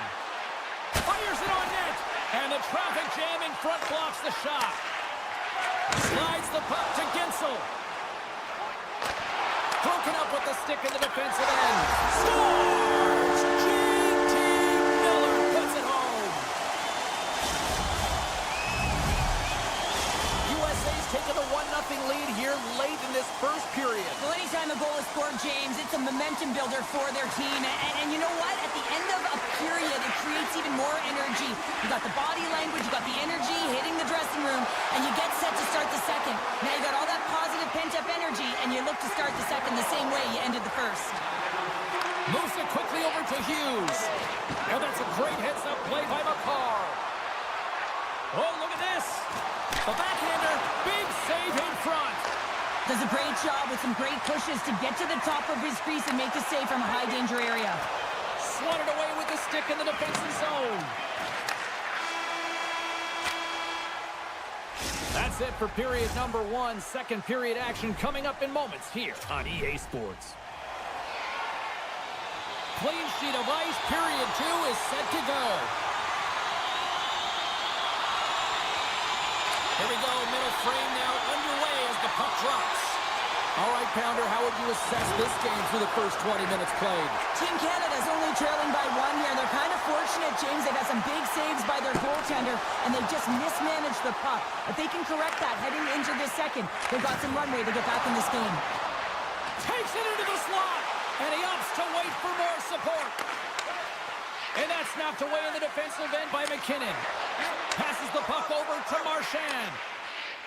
Fires it on net. And the traffic jam in front blocks the shot. Slides the puck to Gensel. Broken up with the stick in the defensive end. Scores! J.T. Miller puts it home. USA's taken a 1-0 lead here late in this first period. Well, anytime a goal is scored, James, it's a momentum builder for their team. And you know what? At the end of a period, it creates even more energy. You got the body language, you got the energy hitting the dressing room, and you get set to start the second. Now you got all that positive pent-up energy, and you look to start the second the same way you ended the first. Moves it quickly over to Hughes. And that's a great heads-up play by McCarr. Oh, look at this. The backhander, big save in front. Does a great job with some great pushes to get to the top of his crease and make the save from a high-danger area. Swatted away with the stick in the defensive zone. That's it for period number 1. Second period action coming up in moments here on EA Sports. Clean sheet of ice. Period 2 is set to go. Here we go. Middle frame now underway as the puck drops. All right, Pounder, how would you assess this game through the first 20 minutes played? Team Canada's only trailing by 1 here. They're kind of fortunate, James. They've had some big saves by their goaltender, and they've just mismanaged the puck. If they can correct that heading into this second, they've got some runway to get back in this game. Takes it into the slot, and he opts to wait for more support. And that's knocked away in the defensive end by McKinnon. Passes the puck over to Marchand.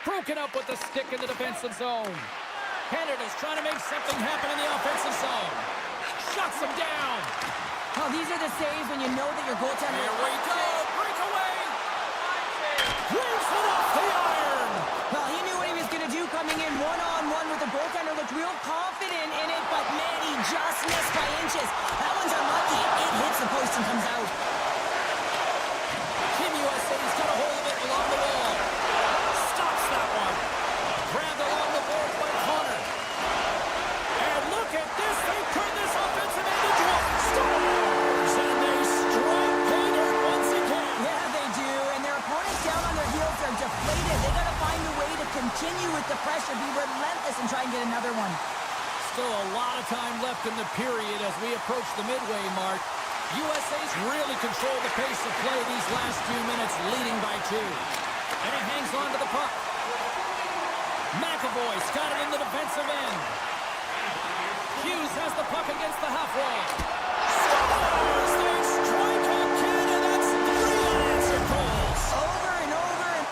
Broken up with the stick in the defensive zone. Canada's trying to make something happen in the offensive zone. Shuts him down. Well, these are the saves when you know that your goaltender... Here we go. Breakaway. Rips it off the iron. Well, he knew what he was going to do coming in one-on-one with the goaltender. Looked real confident in it, but man, he just missed by inches. That one's unlucky. It hits the post and comes out. Team USA's got a hold of it along the wall. Stops that one. Grabbed along the boards by Connor. And look at this. They turn this offensive end into a stars. And they strike Painter another one. Still a lot of time left in the period as we approach the midway mark. USA's really controlled the pace of play these last few minutes, leading by 2. And he hangs on to the puck. McAvoy's got it in the defensive end. Hughes has the puck against the half wall. Scores! They strike out Canada. That's 3 unanswered goals. Over and over and...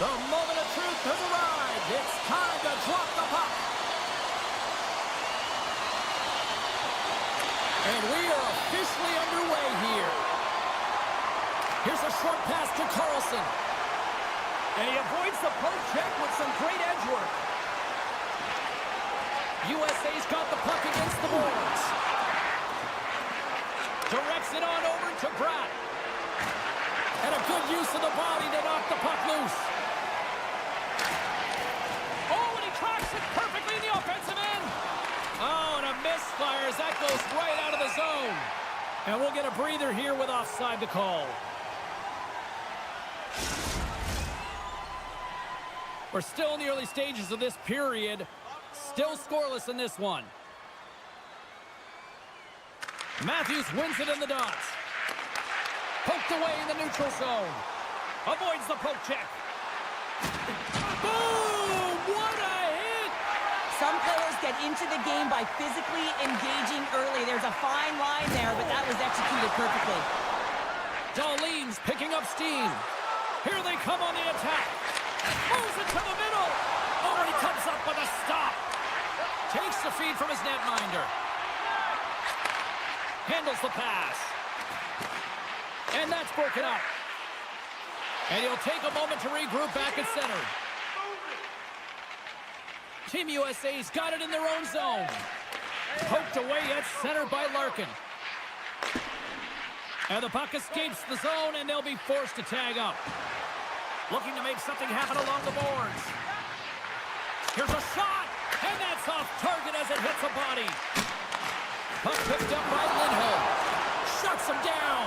The moment of truth has arrived. It's time to drop the puck. And we are officially underway here. Here's a short pass to Carlson. And he avoids the poke check with some great edge work. USA's got the puck against the boards. Directs it on over to Pratt. And a good use of the body to knock the puck loose. Oh, and he tracks it perfectly in the offensive end. Oh, and a misfire as that goes right out of the zone. And we'll get a breather here with offside to call. We're still in the early stages of this period. Still scoreless in this one. Matthews wins it in the dots. Poked away in the neutral zone. Avoids the poke check. Boom! What a hit! Some players get into the game by physically engaging early. There's a fine line there, but that was executed perfectly. Darlene's picking up steam. Here they come on the attack. Moves it to the middle. Oh, and he comes up with a stop. Takes the feed from his netminder. Handles the pass. And that's broken up. And he'll take a moment to regroup back at center. Team USA's got it in their own zone. Poked away at center by Larkin. And the puck escapes the zone, and they'll be forced to tag up. Looking to make something happen along the boards. Here's a shot, and that's off target as it hits a body. Puck picked up by Lindholm. Shuts him down.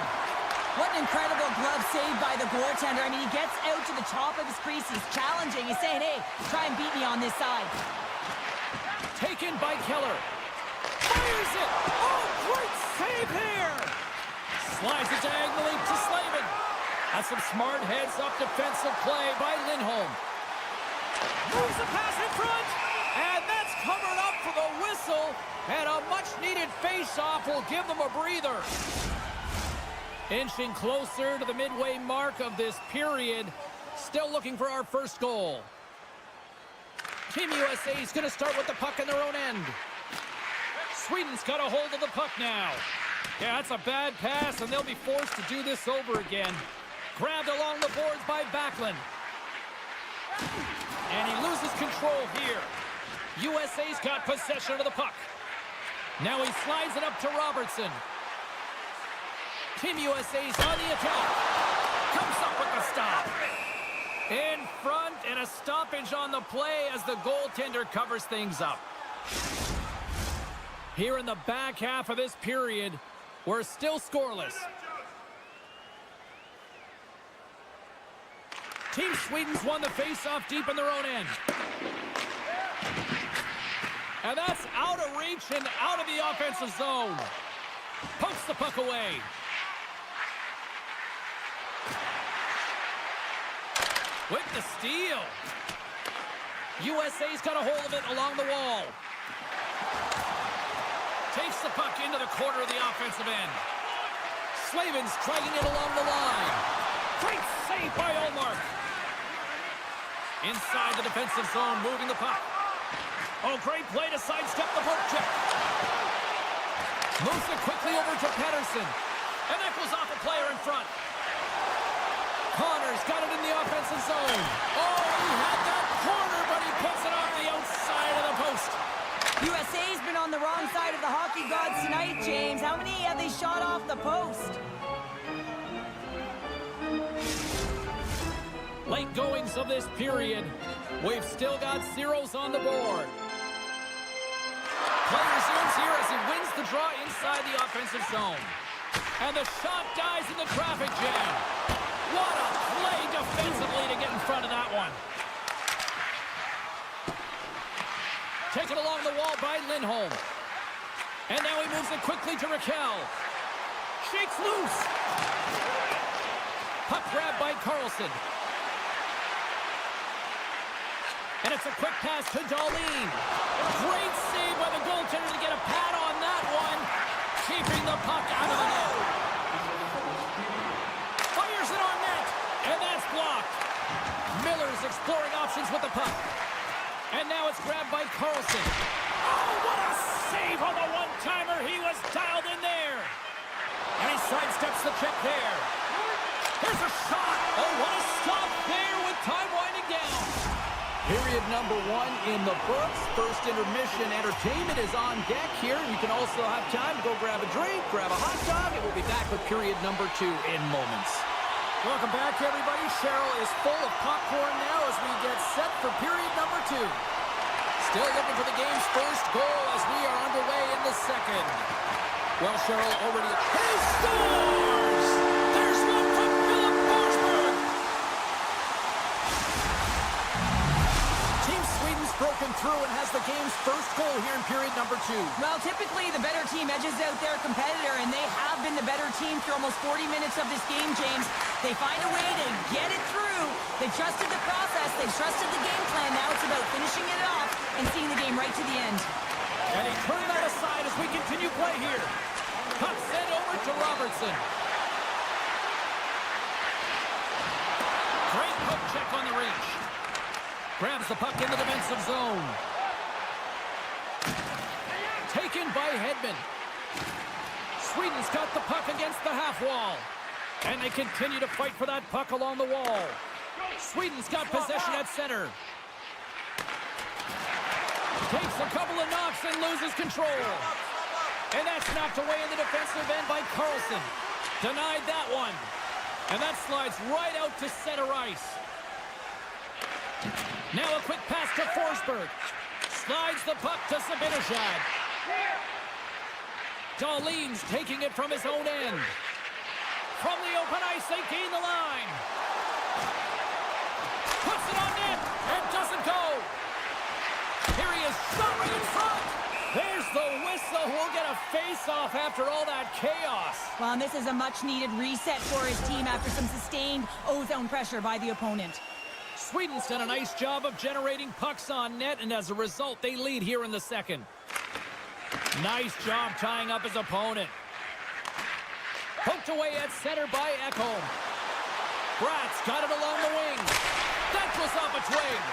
What an incredible glove save by the goaltender. I mean, he gets out to the top of his crease. He's challenging. He's saying, hey, try and beat me on this side. Taken by Keller. Fires it. Oh, great save here. Slides it diagonally to Slavin. That's some smart heads-up defensive play by Lindholm. Moves the pass in front. And that's covered up for the whistle. And a much-needed face-off will give them a breather. Inching closer to the midway mark of this period. Still looking for our first goal. Team USA is going to start with the puck in their own end. Sweden's got a hold of the puck now. Yeah, that's a bad pass, and they'll be forced to do this over again. Grabbed along the boards by Backlund. And he loses control here. USA's got possession of the puck. Now he slides it up to Robertson. Team USA's on the attack. Comes up with the stop. In front, and a stoppage on the play as the goaltender covers things up. Here in the back half of this period, we're still scoreless. Team Sweden's won the face-off deep in their own end. And that's out of reach and out of the offensive zone. Pokes the puck away. With the steal. USA's got a hold of it along the wall. Takes the puck into the corner of the offensive end. Slavin's dragging it along the line. Great save by Olmark. Inside the defensive zone, moving the puck. Oh, great play to sidestep the poke check. Moves it quickly over to Pettersson. And that goes off a player in front. Connor's got it in the offensive zone. Oh, he had that corner, but he puts it off the outside of the post. USA's been on the wrong side of the hockey gods tonight, James. How many have they shot off the post? Late goings of this period. We've still got zeros on the board. Player zooms here as he wins the draw inside the offensive zone. And the shot dies in the traffic jam. What a play defensively to get in front of that one. Taken along the wall by Lindholm. And now he moves it quickly to Raquel. Shakes loose. Puck grab by Carlson. And it's a quick pass to Darlene. Great save by the goaltender to get a pad on that one. Keeping the puck out of the net. Fires it on net. And that's blocked. Miller's exploring options with the puck. And now it's grabbed by Carlson. Oh, what a save on the one-timer. He was dialed in there. And he sidesteps the check there. Here's a shot. Oh, what a stop there with time winding down. Period number 1 in the books. First intermission entertainment is on deck here. You can also have time to go grab a drink, grab a hot dog, and we'll be back with period number 2 in moments. Welcome back, everybody. Cheryl is full of popcorn now as we get set for period number 2. Still looking for the game's first goal as we are underway in the second. Well, Cheryl already... He scores! There's one from Philip Forsberg! broken through and has the game's first goal here in period number 2. Well, typically the better team edges out their competitor, and they have been the better team for almost 40 minutes of this game, James. They find a way to get it through. They trusted the process. They trusted the game plan. Now it's about finishing it off and seeing the game right to the end. And he turned that aside as we continue play here. Puck sent over to Robertson. Great hook check on the reach. Grabs the puck in the defensive zone. Taken by Hedman. Sweden's got the puck against the half wall. And they continue to fight for that puck along the wall. Sweden's got possession at center. Takes a couple of knocks and loses control. And that's knocked away in the defensive end by Carlson. Denied that one. And that slides right out to center ice. Now a quick pass to Forsberg. Slides the puck to Zibanejad. Dahlin's taking it from his own end. From the open ice, they gain the line. Puts it on net and doesn't go. Here he is, shot right in front. There's the whistle. We'll get a face-off after all that chaos. Well, and this is a much-needed reset for his team after some sustained ozone pressure by the opponent. Sweden's done a nice job of generating pucks on net, and as a result, they lead here in the second. Nice job tying up his opponent. Poked away at center by Ekholm. Bratz got it along the wing. That was off its wing.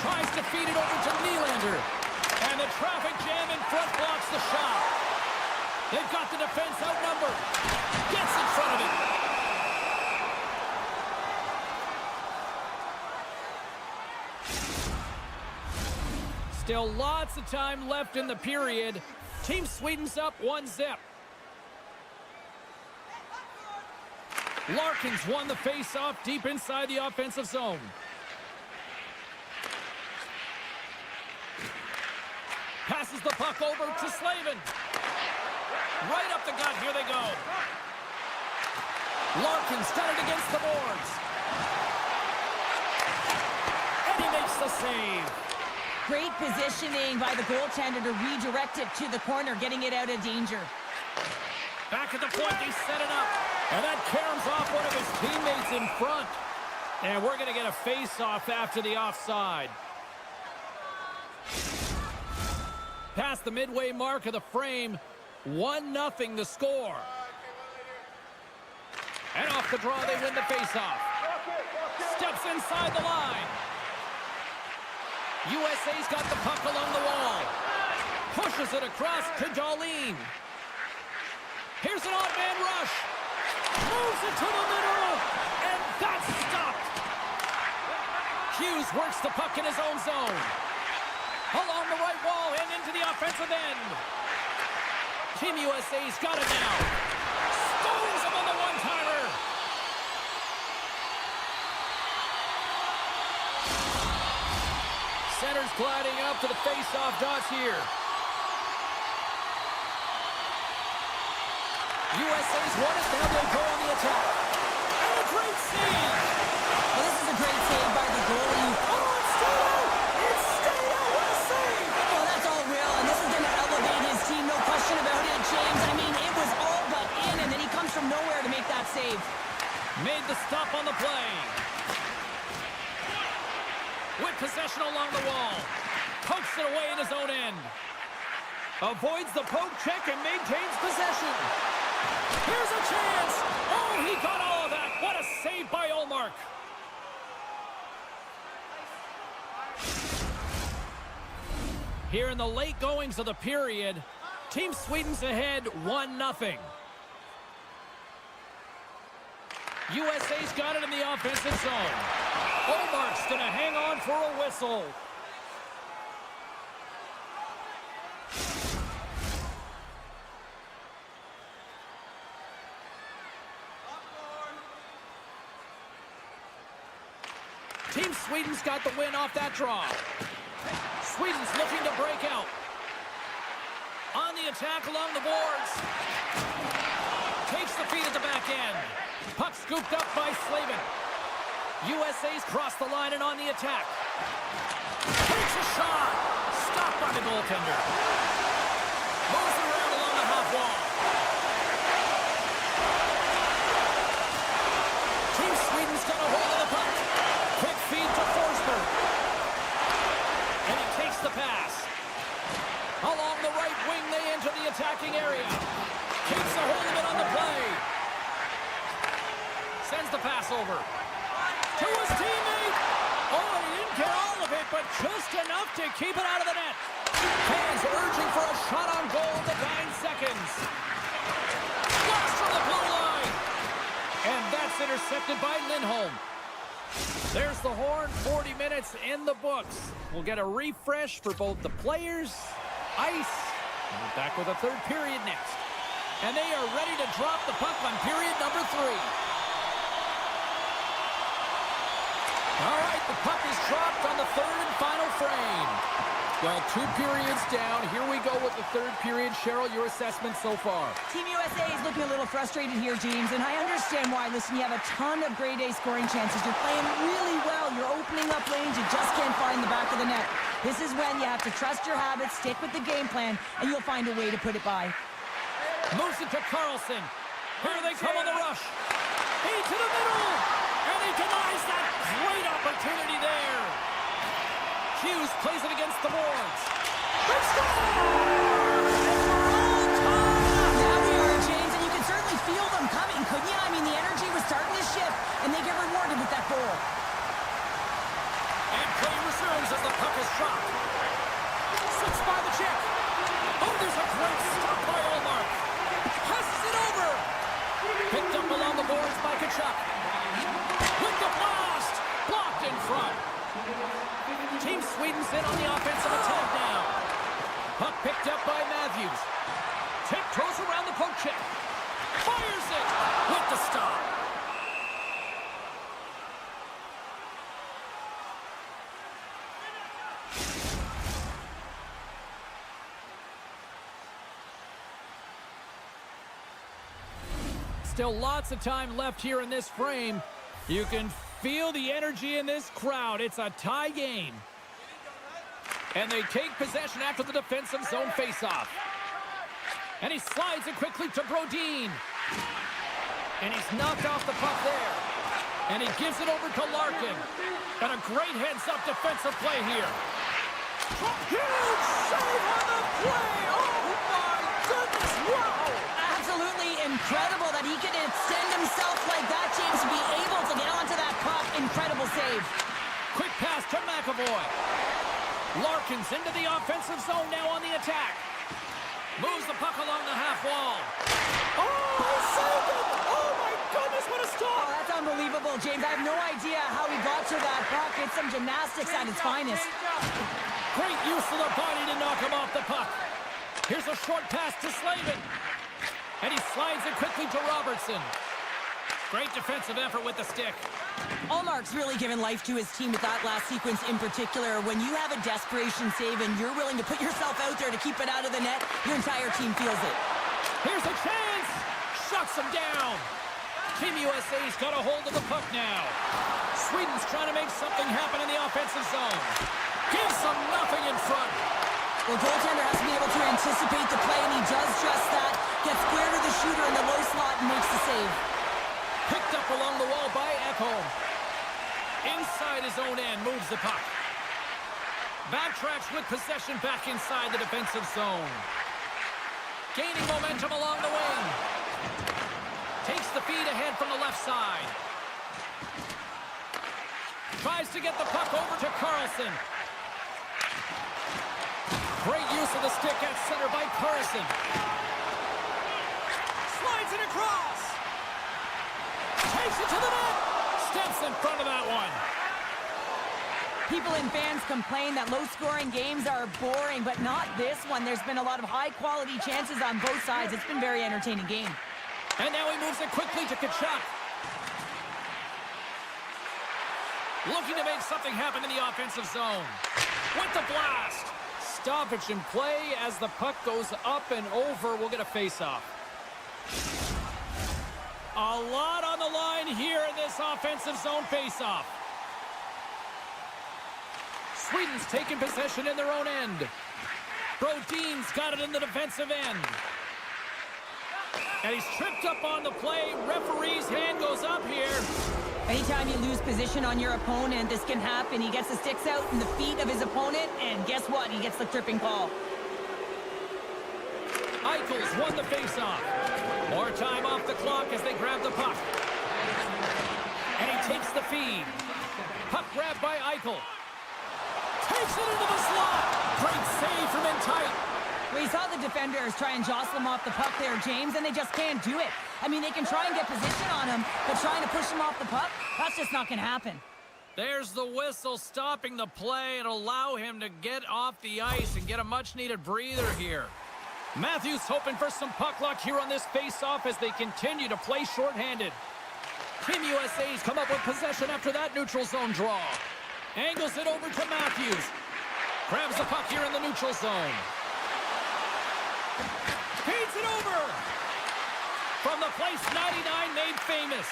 Tries to feed it over to Nylander. And the traffic jam in front blocks the shot. They've got the defense outnumbered. Gets in front of it. Still lots of time left in the period. Team Sweden's up 1-0. Larkins won the face-off deep inside the offensive zone. Passes the puck over to Slavin. Right up the gut, here they go. Larkins got it against the boards. And he makes the save. Great positioning by the goaltender to redirect it to the corner, getting it out of danger. Back at the point, they set it up. And that caroms off one of his teammates in front. And we're going to get a face-off after the offside. Past the midway mark of the frame, 1-0 the score. And off the draw, they win the face-off. Steps inside the line. USA's got the puck along the wall. Pushes it across to Dahlin. Here's an odd man rush. Moves it to the middle. And that's stopped. Hughes works the puck in his own zone. Along the right wall and into the offensive end. Team USA's got it now. Stones him on the one-timer. Center's gliding up to the face-off dots here. USA's won it, now they go on the attack. And a great save! Well, this is a great save by the goalie. Oh, it's stayed out! It's stayed out! What a save! Well, that's all real, and this is going to elevate his team, no question about it, James. I mean, it was all but in, and then he comes from nowhere to make that save. Made the stop on the play. With possession along the wall. Pokes it away in his own end. Avoids the poke check and maintains possession. Here's a chance. Oh, he got all of that. What a save by Ullmark. Here in the late goings of the period, Team Sweden's ahead 1-0. USA's got it in the offensive zone. Ullmark's going to hang on for a whistle. Team Sweden's got the win off that draw. Sweden's looking to break out. On the attack along the boards. Takes the feed at the back end. Puck scooped up by Slavin. USA's crossed the line and on the attack. Takes a shot. Stopped by the goaltender. Moves it around along the half wall. Team Sweden's got a hold of the puck. Quick feed to Forsberg. And he takes the pass. Along the right wing, they enter the attacking area. Keeps a hold of it on the play. Sends the pass over to his teammate. Oh, he didn't get all of it, but just enough to keep it out of the net. Fans urging for a shot on goal in the 9 seconds. Blast from the blue line. And that's intercepted by Lindholm. There's the horn. 40 minutes in the books. We'll get a refresh for both the players, ice, and we're back with a third period next. And they are ready to drop the puck on period number 3. All right, the puck is dropped on the third and final frame. Well, 2 periods down. Here we go with the third period. Cheryl, your assessment so far? Team USA is looking a little frustrated here, James, and I understand why. Listen, you have a ton of grade A scoring chances. You're playing really well. You're opening up lanes. You just can't find the back of the net. This is when you have to trust your habits, stick with the game plan, and you'll find a way to put it by. Moves it to Carlson. Here they come on the rush. He to the middle. And he denies that great opportunity there. Hughes plays it against the boards. They score! Now we are, James, and you can certainly feel them coming, couldn't you? I mean, the energy was starting to shift, and they get rewarded with that goal. And play resumes as the puck is dropped. Sits by the check. Oh, there's a great stop by Olmark. Passes it over. Picked up along the boards by Kachuk. With the blast. Blocked in front. Team Sweden's in on the offensive attack now. Puck picked up by Matthews. Tiptoes around the poke check. Fires it with the stop. Still lots of time left here in this frame. You can feel the energy in this crowd. It's a tie game. And they take possession after the defensive zone faceoff. And he slides it quickly to Brodin. And he's knocked off the puck there. And he gives it over to Larkin. And a great heads-up defensive play here. Huge save on the play! Oh my goodness, wow! Absolutely incredible that he can extend himself like that, James, to be able to get onto that puck. Incredible save. Quick pass to McAvoy. Larkin's into the offensive zone now on the attack. Moves the puck along the half wall. Oh, he saved it! Oh my goodness, what a Oh, stop! that's unbelievable, James. I have no idea how he got to that puck. It's some gymnastics at its finest. Great use of the body to knock him off the puck. Here's a short pass to Slavin. And he slides it quickly to Robertson. Great defensive effort with the stick. Allmark's really given life to his team with that last sequence in particular. When you have a desperation save and you're willing to put yourself out there to keep it out of the net, your entire team feels it. Here's a chance. Shuts him down. Team USA's got a hold of the puck now. Sweden's trying to make something happen in the offensive zone. Gives them nothing in front. Well, goaltender has to be able to anticipate the play, and he does just that. Gets square to the shooter in the low slot and makes the save. Picked up along the wall by Ekholm. Inside his own end, moves the puck. Backtracks with possession back inside the defensive zone. Gaining momentum along the wing. Takes the feed ahead from the left side. Tries to get the puck over to Carlson. Great use of the stick at center by Carlson. Slides it across. Takes it to the net. Steps in front of that one. People and fans complain that low-scoring games are boring, but not this one. There's been a lot of high-quality chances on both sides. It's been a very entertaining game. And now he moves it quickly to Kachuk. Looking to make something happen in the offensive zone. With the blast. Stoppage in play as the puck goes up and over. We'll get a face-off. A lot on the line here in this offensive zone faceoff. Sweden's taken possession in their own end. Brodin's got it in the defensive end. And he's tripped up on the play. Referee's hand goes up here. Anytime you lose position on your opponent, this can happen. He gets the sticks out in the feet of his opponent, and guess what? He gets the tripping call. Eichel's won the faceoff. More time off the clock as they grab the puck. And he takes the feed. Puck grabbed by Eichel. Takes it into the slot. Great save from in tight. We saw the defenders try and jostle him off the puck there, James, and they just can't do it. I mean, they can try and get position on him, but trying to push him off the puck, that's just not going to happen. There's the whistle stopping the play and allow him to get off the ice and get a much-needed breather here. Matthews hoping for some puck luck here on this face-off as they continue to play shorthanded. Team USA's come up with possession after that neutral zone draw. Angles it over to Matthews. Grabs the puck here in the neutral zone. Feeds it over. From the place 99 made famous.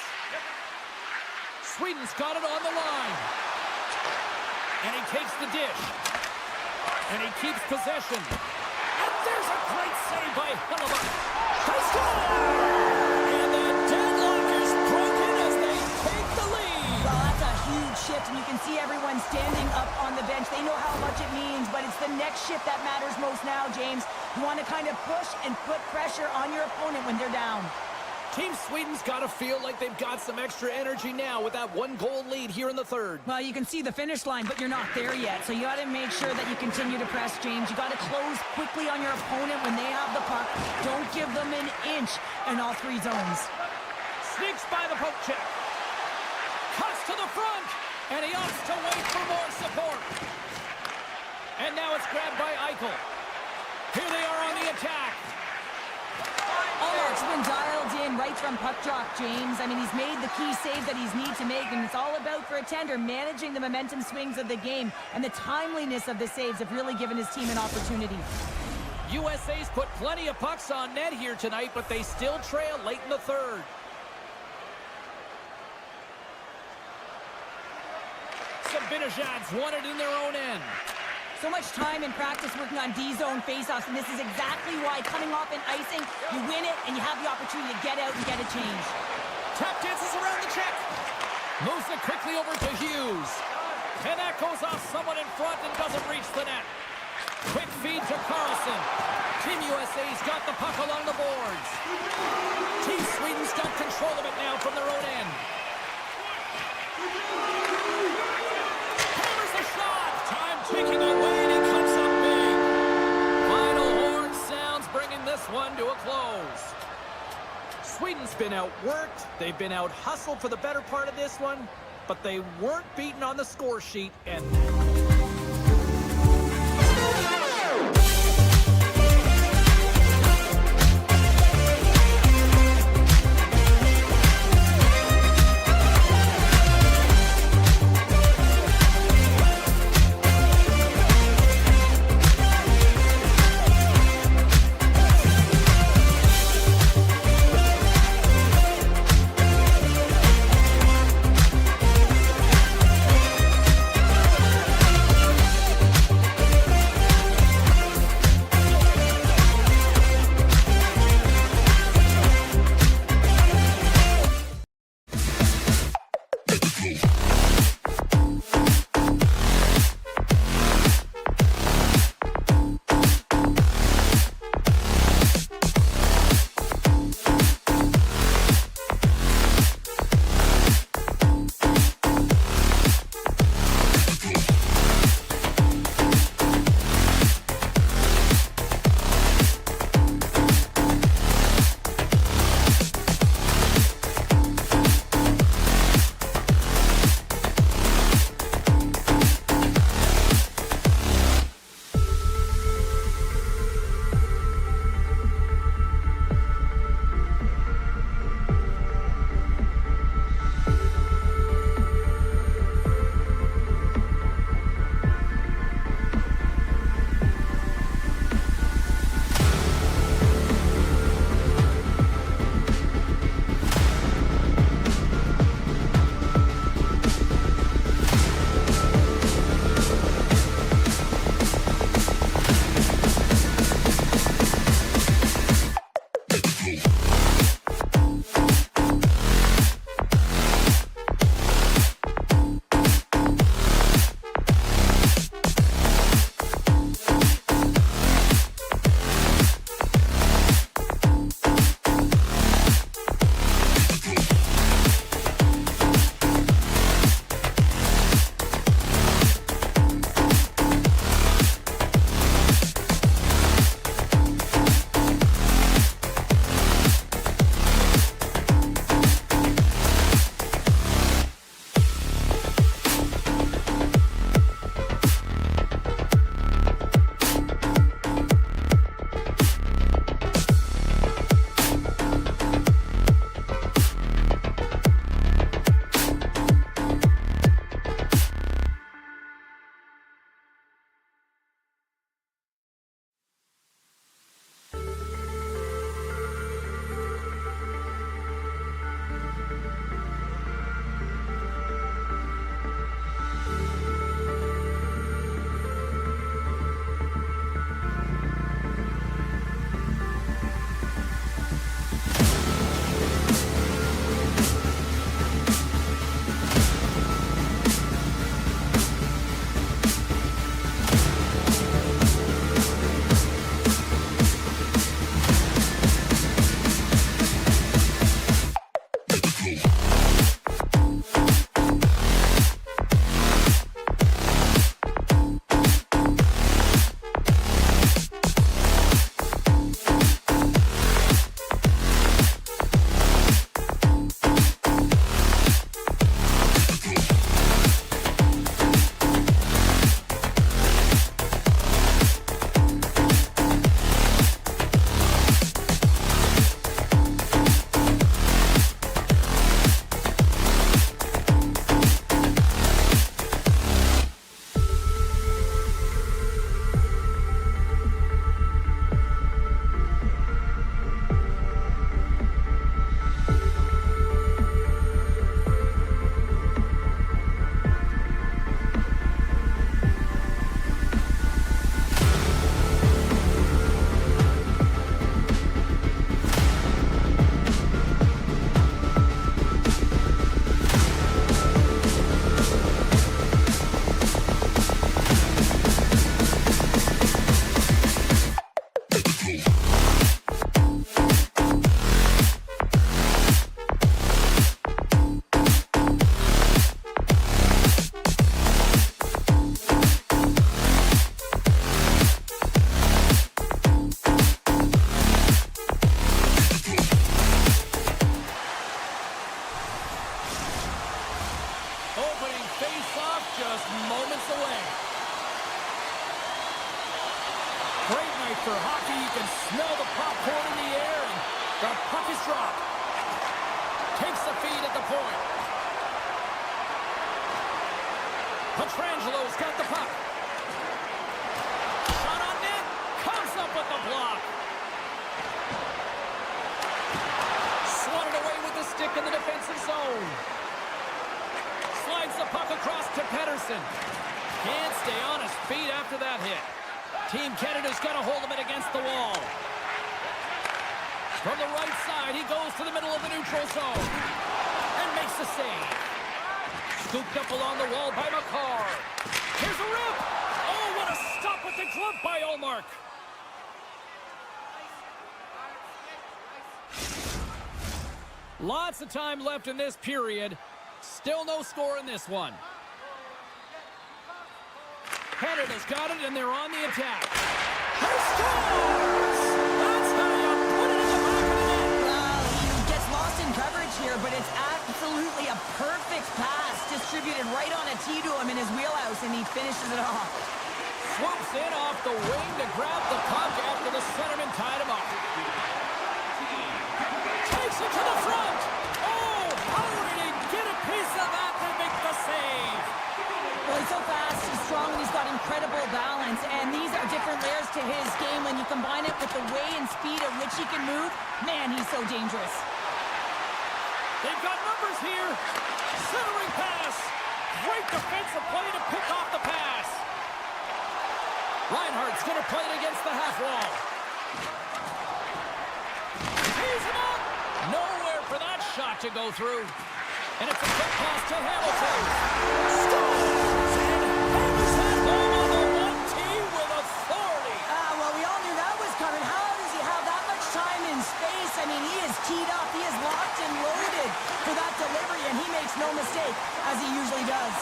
Sweden's got it on the line. And he takes the dish. And he keeps possession. And there's a great save by Hellebuck. They score! And the deadlock is broken as they take the lead. Well, that's a huge shift, and you can see everyone standing up on the bench. They know how much it means, but it's the next shift that matters most now, James. You want to kind of push and put pressure on your opponent when they're down. Team Sweden's got to feel like they've got some extra energy now with that one-goal lead here in the third. Well, you can see the finish line, but you're not there yet. So you got to make sure that you continue to press, James. You got to close quickly on your opponent when they have the puck. Don't give them an inch in all three zones. Sneaks by the poke check. Cuts to the front, and he opts to wait for more support. And now it's grabbed by Eichel. Here they are on the attack. Oh, it's been dialed in right from puck drop, James. I mean, he's made the key save that he's need to make, and it's all about for a tender managing the momentum swings of the game, and the timeliness of the saves have really given his team an opportunity. USA's put plenty of pucks on net here tonight, but they still trail late in the third. Zibanejad's won it in their own end. So much time in practice working on D-zone faceoffs, and this is exactly why coming off an icing, you win it, and you have the opportunity to get out and get a change. Tap dances around the check. Moves it quickly over to Hughes. And that goes off someone in front and doesn't reach the net. Quick feed to Carlson. Team USA's got the puck along the boards. Team Sweden's got control of it now from their own end. Hammers the shot. Time ticking away, and he comes up big. Final horn sounds, bringing this one to a close. Sweden's been outworked. They've been out-hustled for the better part of this one, but they weren't beaten on the score sheet, and night for hockey. You can smell the popcorn in the air, and the puck is dropped. Takes the feed at the point. Petrangelo's got the puck. Shot on net. Comes up with the block. Swatted away with the stick in the defensive zone. Slides the puck across to Pedersen. Can't stay on his feet after that hit. Team Canada's got a hold of it against the wall. From the right side, he goes to the middle of the neutral zone. And makes the save. Scooped up along the wall by McCarr. Here's a rip. Oh, what a stop with the glove by Ullmark. Lots of time left in this period. Still no score in this one. Canada's got it, and they're on the attack. He scores! That's how you put it in the back of the net. Well, he gets lost in coverage here, but it's absolutely a perfect pass distributed right on a tee to him in his wheelhouse, and he finishes it off. Swoops in off the wing to grab the puck after the centerman tied him up. Takes it to the front. Oh, how did he get a piece of that to make the save? Well, he's so fast, he's strong, and he's got incredible balance, and these are different layers to his game. When you combine it with the way and speed at which he can move, man, he's so dangerous. They've got numbers here. Centering pass. Great defensive play to pick off the pass. Reinhardt's going to play it against the half wall. Tees him up. Nowhere for that shot to go through. And it's a quick pass to Hamilton. Scores! And hammers that home on the 1-tee with authority. Well, we all knew that was coming. How does he have that much time and space? I mean, he is teed up. He is locked and loaded for that delivery, and he makes no mistake, as he usually does.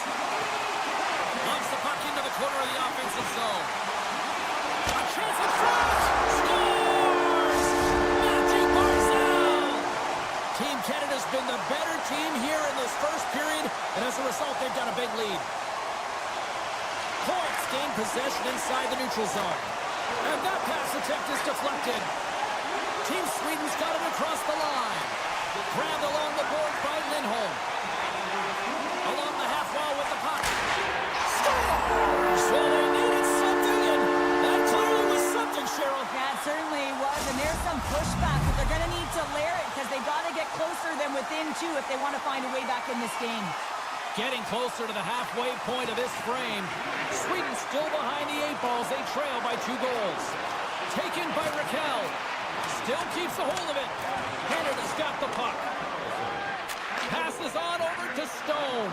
Launch the puck into the corner of the offensive zone. A chance in front. Scores! Matthew Barzal! Team Canada's been the better team here in this first period, and as a result, they've got a big lead. Points gain possession inside the neutral zone. And that pass attempt is deflected. Team Sweden's got it across the line. Grabbed along the board by Lindholm. Along the half wall with the puck. Scores! Well, they needed something, and that clearly was something, Cheryl. Yeah, it certainly was, and there's some pushback, but they're going to need to layer it because they've got to get closer than within two if they want to find a way back in this game. Getting closer to the halfway point of this frame. Sweden still behind the 8 balls. They trail by 2 goals. Taken by Raquel. Still keeps a hold of it. Canada's got the puck. Passes on over to Stone.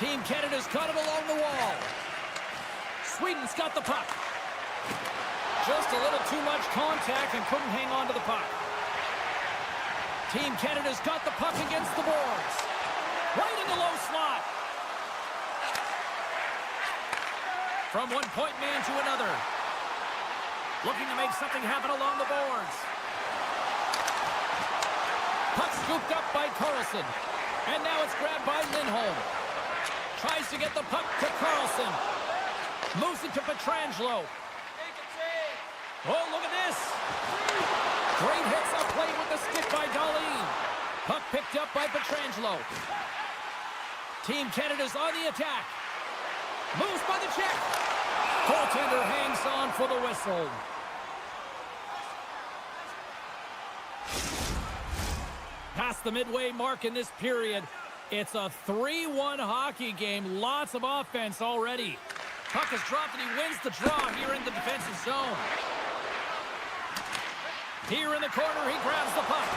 Team Canada's got it along the wall. Sweden's got the puck. Just a little too much contact and couldn't hang on to the puck. Team Canada's got the puck against the boards. Right in the low slot. From one point man to another. Looking to make something happen along the boards. Puck scooped up by Carlson. And now it's grabbed by Lindholm. Tries to get the puck to Carlson. Moves it to Petrangelo. Oh, look at this. Great hits up play with the stick by Darlene. Puck picked up by Petrangelo. Team Canada's on the attack. Moves by the check. Goaltender hangs on for the whistle. Past the midway mark in this period. It's a 3-1 hockey game. Lots of offense already. Puck is dropped and he wins the draw here in the defensive zone. Here in the corner, he grabs the puck.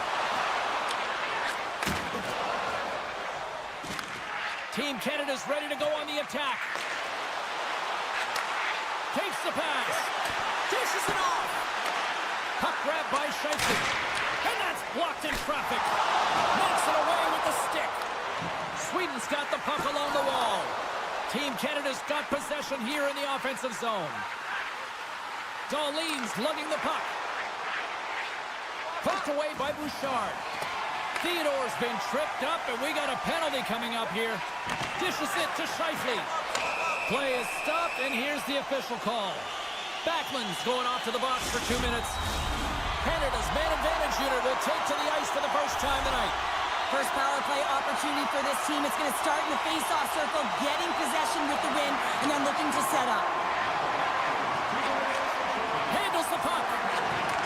Team Canada's ready to go on the attack. Takes the pass. Dishes it off. Puck grabbed by Scheifele. And that's blocked in traffic. Knocks it away with the stick. Sweden's got the puck along the wall. Team Canada's got possession here in the offensive zone. Darlene's lugging the puck. Poked away by Bouchard. Theodore's been tripped up, and we got a penalty coming up here. Dishes it to Scheifele. Play is stopped, and here's the official call. Backman's going off to the box for 2 minutes. Canada's man advantage unit will take to the ice for the first time tonight. First power play opportunity for this team. It's going to start in the face-off circle, getting possession with the win, and then looking to set up. Handles the puck.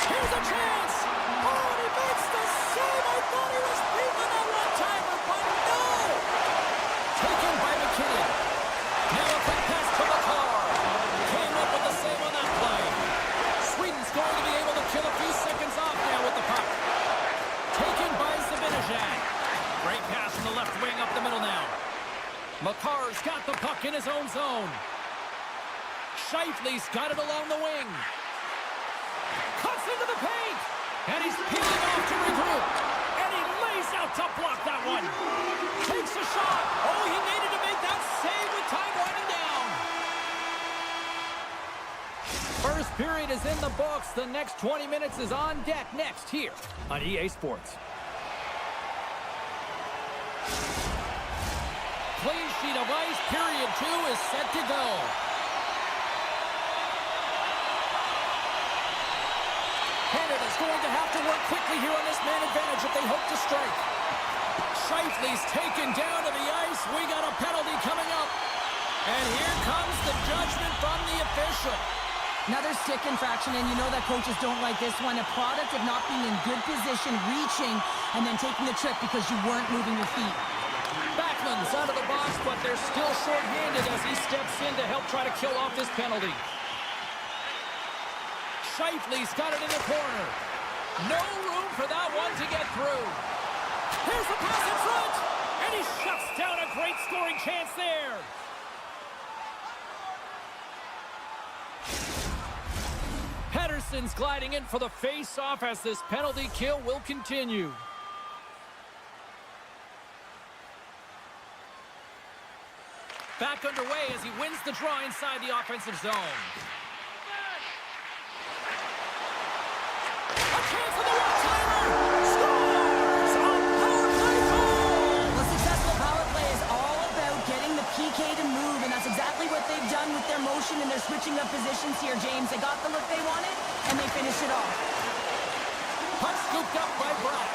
Here's a chance. Oh, and he makes the save. I thought he was beating that one-timer, but no. Taken by McKinnon. Now a quick pass to McCarr. Came up with the save on that play. Sweden's going to be able to kill a few seconds off now with the puck. Taken by Zibanejad. Great pass from the left wing up the middle now. McCarr's got the puck in his own zone. Scheifele's got it along the wing. Cuts into the paint. And he's peeling off to regroup. And he lays out to block that one. Takes a shot. Oh, he needed to make that save with time winding down. First period is in the books. The next 20 minutes is on deck next here on EA Sports. Clean sheet of ice. Period 2 is set to go. Canada's going to have to work quickly here on this man advantage if they hope to strike. Scheifele's taken down to the ice. We got a penalty coming up. And here comes the judgment from the official. Another stick infraction, and you know that coaches don't like this one. A product of not being in good position, reaching, and then taking the trip because you weren't moving your feet. Backman's out of the box, but they're still short-handed as he steps in to help try to kill off this penalty. Scheifele's got it in the corner. No room for that one to get through. Here's the pass in front, and he shuts down a great scoring chance there. Pedersen's gliding in for the face-off as this penalty kill will continue. Back underway as he wins the draw inside the offensive zone. A chance for the one-timer! Scores! A power play goal! A successful power play is all about getting the PK to move, and that's exactly what they've done with their motion and their switching up positions here, James. They got the look they wanted, and they finished it off. Puck scooped up by Brock.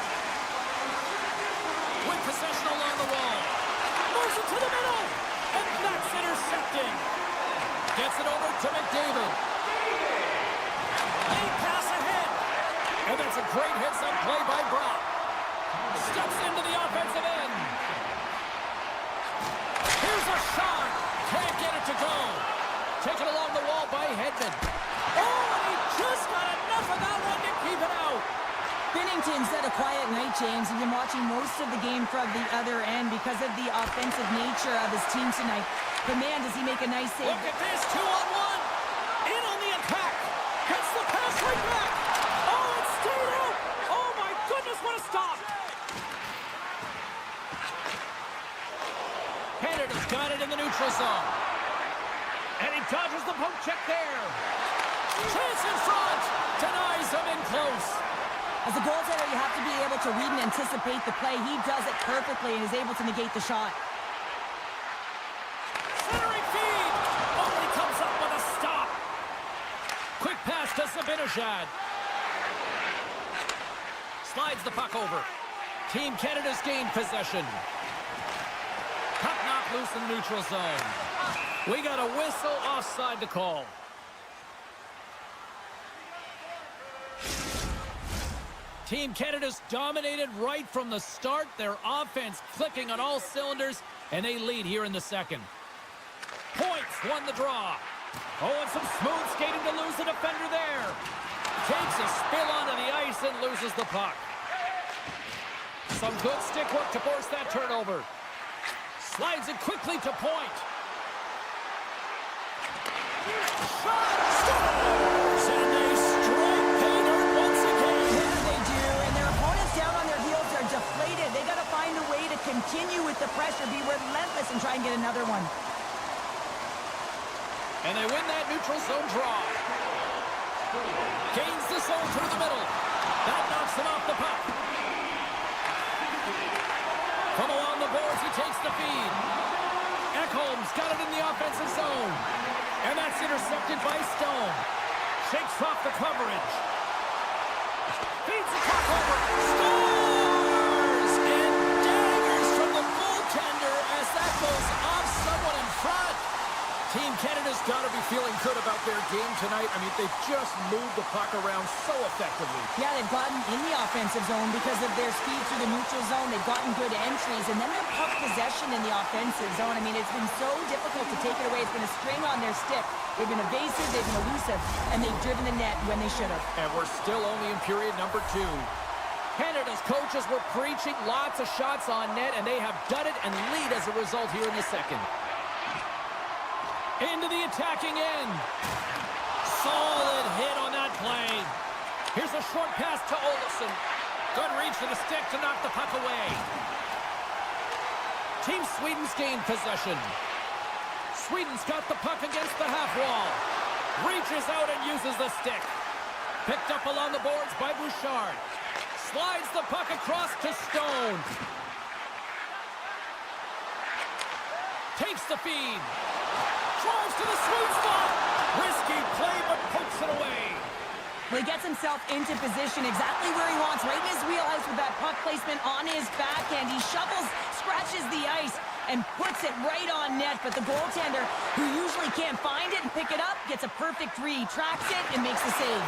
With possession along the wall. Moves it to the middle, and that's intercepting. Gets it over to McDavid. A pass ahead. And that's a great hits-up play by Brock. Steps into the offensive end. Here's a shot. Can't get it to go. Taken along the wall by Hedman. Oh, and he just got enough of that one to keep it out. Binnington's had a quiet night, James. He's been watching most of the game from the other end because of the offensive nature of his team tonight. But man, does he make a nice save. Look at this, 2-on-1. In on the attack. Gets the pass right back. Oh, it stayed out. Oh, my goodness, what a stop. Canada's got it in the neutral zone. And he dodges the poke check there. Chance in front. Denies him in close. As a goaltender, you have to be able to read and anticipate the play. He does it perfectly and is able to negate the shot. Centering feed. Oh, he comes up with a stop. Quick pass to Zibanejad. Slides the puck over. Team Canada's gained possession. Puck knocked loose in the neutral zone. We got a whistle offside to call. Team Canada's dominated right from the start. Their offense clicking on all cylinders, and they lead here in the second. Points won the draw. Oh, and some smooth skating to lose the defender there. Takes a spill onto the ice and loses the puck. Some good stick work to force that turnover. Slides it quickly to point. Shot! Scores! And they strike pay dirt once again. Yes, they do. And their opponents down on their heels are deflated. They got to find a way to continue with the pressure, be relentless, and try and get another one. And they win that neutral zone draw. Gains the zone through the middle. That knocks him off the puck. From along the boards, he takes the feed. Ekholm's got it in the offensive zone. And that's intercepted by Stone. Shakes off the coverage. Feeds the puck over. Scores! And daggers from the goaltender as that goes off someone in front. Team Canada's got to be feeling good about their game tonight. I mean, they've just moved the puck around so effectively. Yeah, they've gotten in the offensive zone because of their speed through the neutral zone. They've gotten good entries, and then their puck possession in the offensive zone. I mean, it's been so difficult to take it away. It's been a string on their stick. They've been evasive, they've been elusive, and they've driven the net when they should have. And we're still only in period number 2. Canada's coaches were preaching lots of shots on net, and they have done it and lead as a result here in the second. Into the attacking end. Solid hit on that play. Here's a short pass to Olofsson. Good reach to the stick to knock the puck away. Team Sweden's gained possession. Sweden's got the puck against the half wall. Reaches out and uses the stick. Picked up along the boards by Bouchard. Slides the puck across to Stone. Takes the feed. Drives to the sweet spot. Risky play, but pokes it away. Well, he gets himself into position exactly where he wants, right in his wheelhouse with that puck placement on his backhand. He shovels, scratches the ice, and puts it right on net. But the goaltender, who usually can't find it and pick it up, gets a perfect read, tracks it, and makes the save.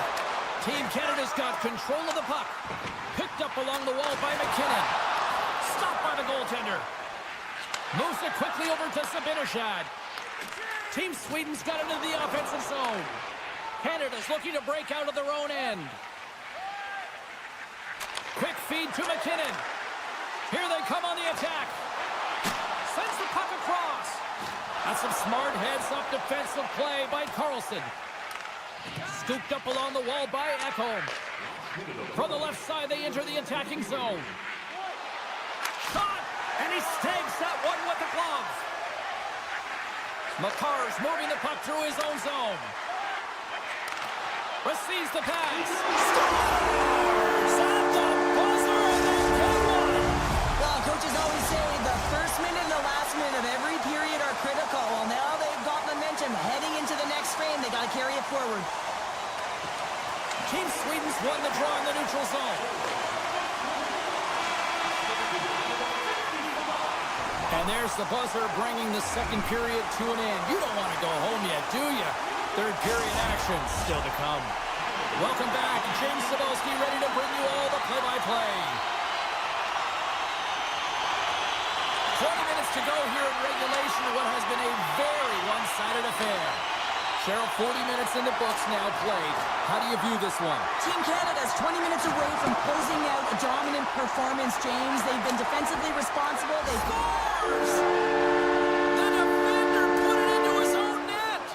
Team Canada's got control of the puck. Picked up along the wall by McKinnon. Stopped by the goaltender. Moves it quickly over to Zibanejad. Team Sweden's got into the offensive zone. Canada's looking to break out of their own end. Quick feed to McKinnon. Here they come on the attack. Sends the puck across. That's some smart heads-up defensive play by Carlson. Scooped up along the wall by Ekholm. From the left side, they enter the attacking zone. Shot! And he snags that one with the glove. Makar's moving the puck through his own zone. Receives the pass. Scores! At the buzzer, and they get one. Well, coaches always say the first minute and the last minute of every period are critical. Well, now they've got momentum heading into the next frame. They got to carry it forward. Team Sweden's won the draw in the neutral zone. And there's the buzzer bringing the second period to an end. You don't want to go home yet, do you? Third period action still to come. Welcome back. James Cybulski ready to bring you all the play-by-play. 20 minutes to go here in regulation of what has been a very one-sided affair. Cheryl, 40 minutes in the books now played. How do you view this one? Team Canada's 20 minutes away from closing out a dominant performance, James. They've been defensively responsible. They Scores! The defender put it into his own net.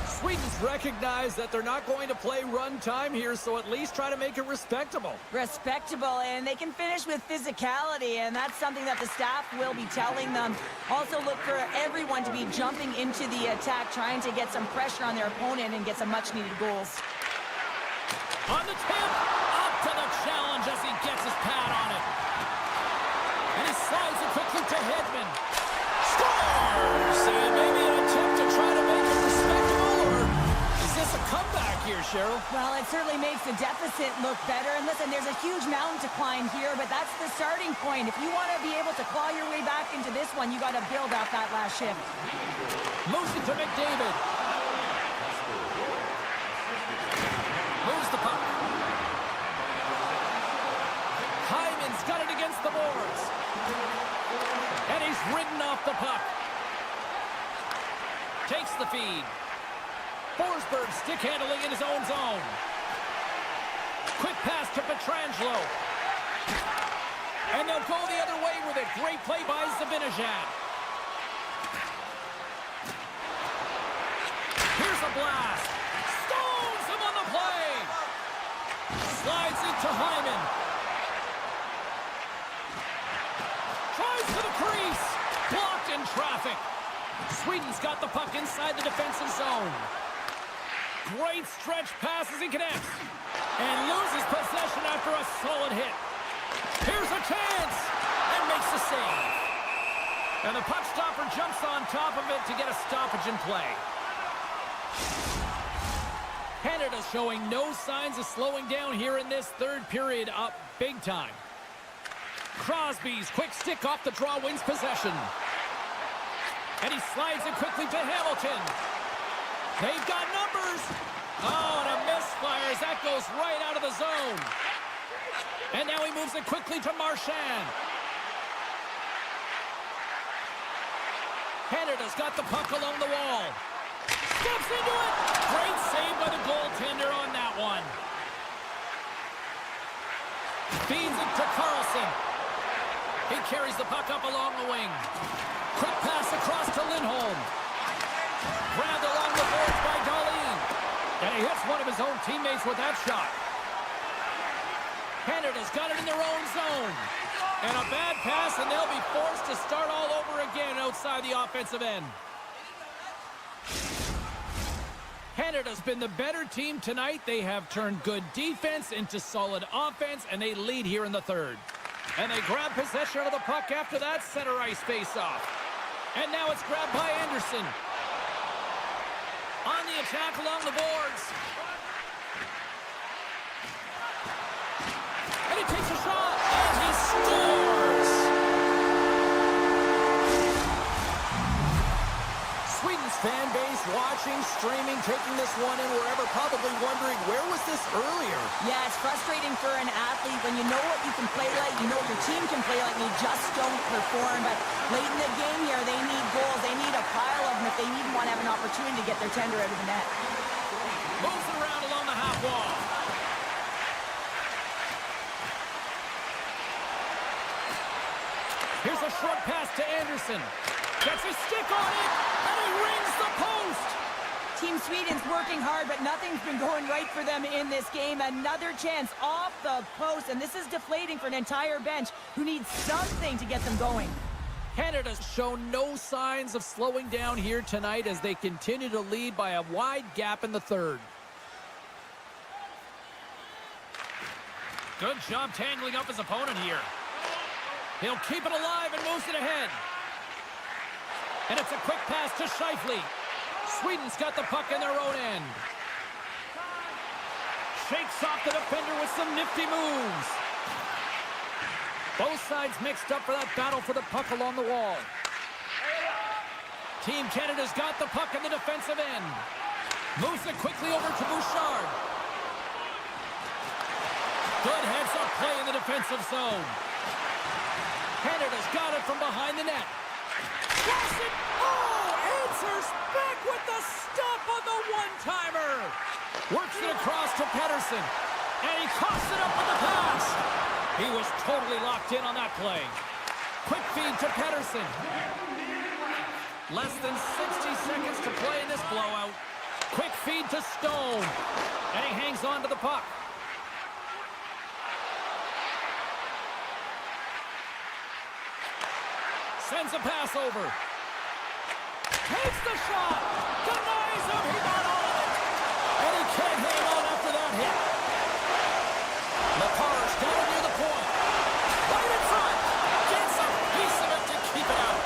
Sweden's recognized that they're not going to play run time here, so at least try to make it respectable. respectable, and they can finish with physicality, and that's something that the staff will be telling them. Also look for everyone to be jumping into the attack, trying to get some pressure on their opponent and get some much-needed goals. On the tip, up to the challenge as he gets his pad on it. And he slides it quickly to Hedman. Scores! And maybe an attempt to try to make it respectable, or is this a comeback here, Cheryl? Well, it certainly makes the deficit look better. And listen, there's a huge mountain to climb here, but that's the starting point. If you want to be able to claw your way back into this one, you got to build off that last shift. Moves it to McDavid. Moves the puck. Hyman's got it against the boards. And he's ridden off the puck. Takes the feed. Forsberg stick handling in his own zone. Quick pass to Pietrangelo. And they'll go the other way with it. Great play by Zibanejad. Here's a blast. Stones him on the play. Slides it to Hyman. Tries to the crease. Blocked in traffic. Sweden's got the puck inside the defensive zone. Great stretch pass as he connects. And loses possession after a solid hit. Here's a chance. And makes the save. And the puck stopper jumps on top of it to get a stoppage in play. Canada showing no signs of slowing down here in this third period, up big time. Crosby's quick stick off the draw wins possession. And he slides it quickly to Hamilton. They've got numbers. Oh, and a misfire as that goes right out of the zone. And now he moves it quickly to Marchand. Canada's got the puck along the wall. Steps into it. Great save by the goaltender on that one. Feeds it to Carlson. He carries the puck up along the wing. Quick pass across to Lindholm. Grabbed along the boards by Darlene. And he hits one of his own teammates with that shot. Canada's got it in their own zone. And a bad pass, and they'll be forced to start all over again outside the offensive end. Canada's been the better team tonight. They have turned good defense into solid offense, and they lead here in the third. And they grab possession of the puck after that center ice face-off. And now it's grabbed by Anderson. On the attack along the boards. And he takes a shot, and he scores! Sweden's fan base watching, streaming, taking this one in wherever, probably wondering, where was this earlier? Yeah, it's frustrating for an athlete when you know what you can play like, you know what your team can play like, and you just don't perform. But late in the game here, they need goals. They need a pile of them if they even want to have an opportunity to get their tender out of the net. Moves it around along the half wall. Here's a short pass to Anderson. Gets a stick on it, and he rings the post. Team Sweden's working hard, but nothing's been going right for them in this game. Another chance off the post, and this is deflating for an entire bench who needs something to get them going. Canada's shown no signs of slowing down here tonight as they continue to lead by a wide gap in the third. Good job tangling up his opponent here. He'll keep it alive and moves it ahead. And it's a quick pass to Scheifele. Sweden's got the puck in their own end. Shakes off the defender with some nifty moves. Both sides mixed up for that battle for the puck along the wall. Team Canada's got the puck in the defensive end. Moves it quickly over to Bouchard. Good heads-up play in the defensive zone. Canada's got it from behind the net. Flash it! Oh! Answers back with the stop on the one-timer! Works it across to Pettersson. And he coughs it up with the pass. He was totally locked in on that play. Quick feed to Pettersson. Less than 60 seconds to play in this blowout. Quick feed to Stone. And he hangs on to the puck. Sends a pass over. Takes the shot. Denies him. He got all of it. And he can't hang on after that hit. Lepar's got it near the point. Right in front. Gets a piece of it to keep it out.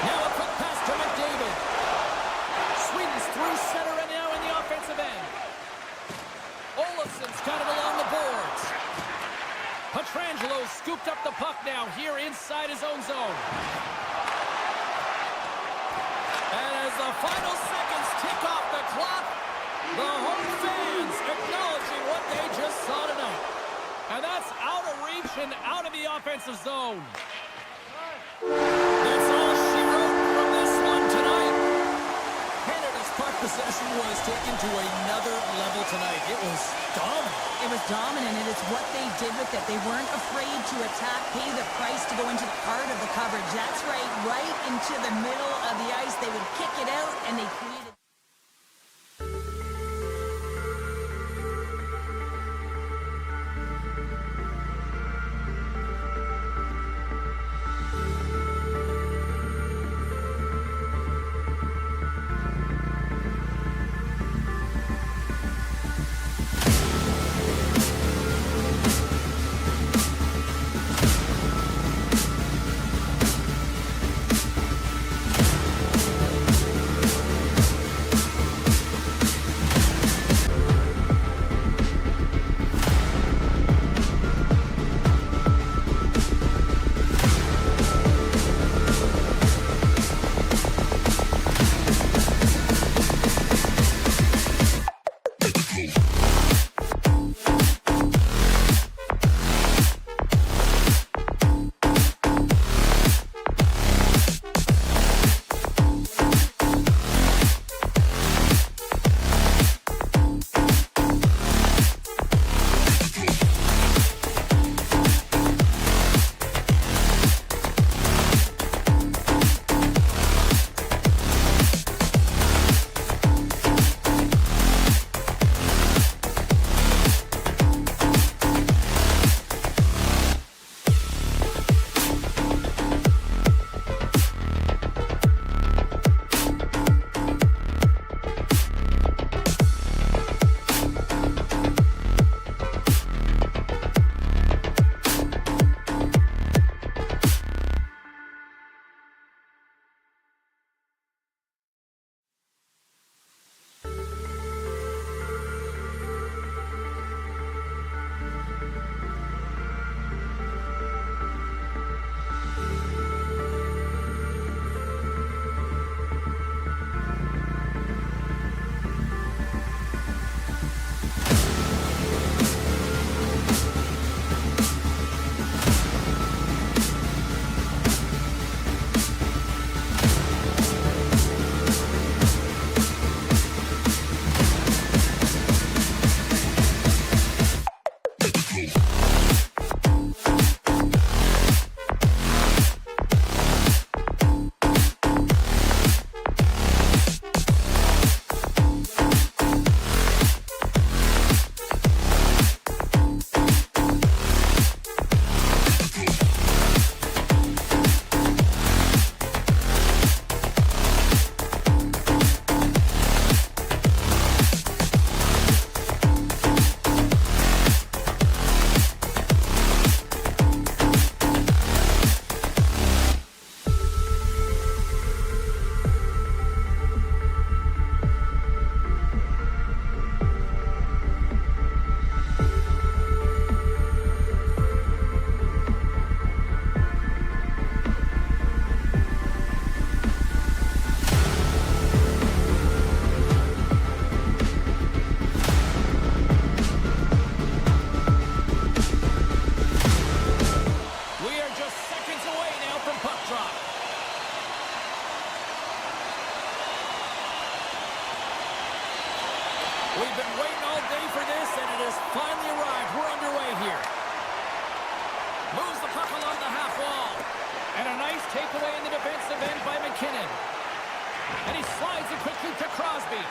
Now a quick pass to McDavid. Sweden's through center and now in the offensive end. Olofsson's got it along the boards. Pietrangelo scooped up the puck now here inside his own zone. And as the final seconds tick off the clock, the home fans acknowledging what they just saw tonight. And that's out of reach and out of the offensive zone. That's all she wrote from this one tonight. Canada's puck possession was taken to another level tonight. It was dominant. It was dominant, and it's what they did with it. They weren't afraid to attack, pay the price to go into the heart of the coverage. That's right into the middle of the ice. They would kick it out, and they created... been waiting all day for this, and it has finally arrived. We're underway here. Moves the puck along the half wall. And a nice takeaway in the defensive end by McKinnon. And he slides it quickly to Crosby.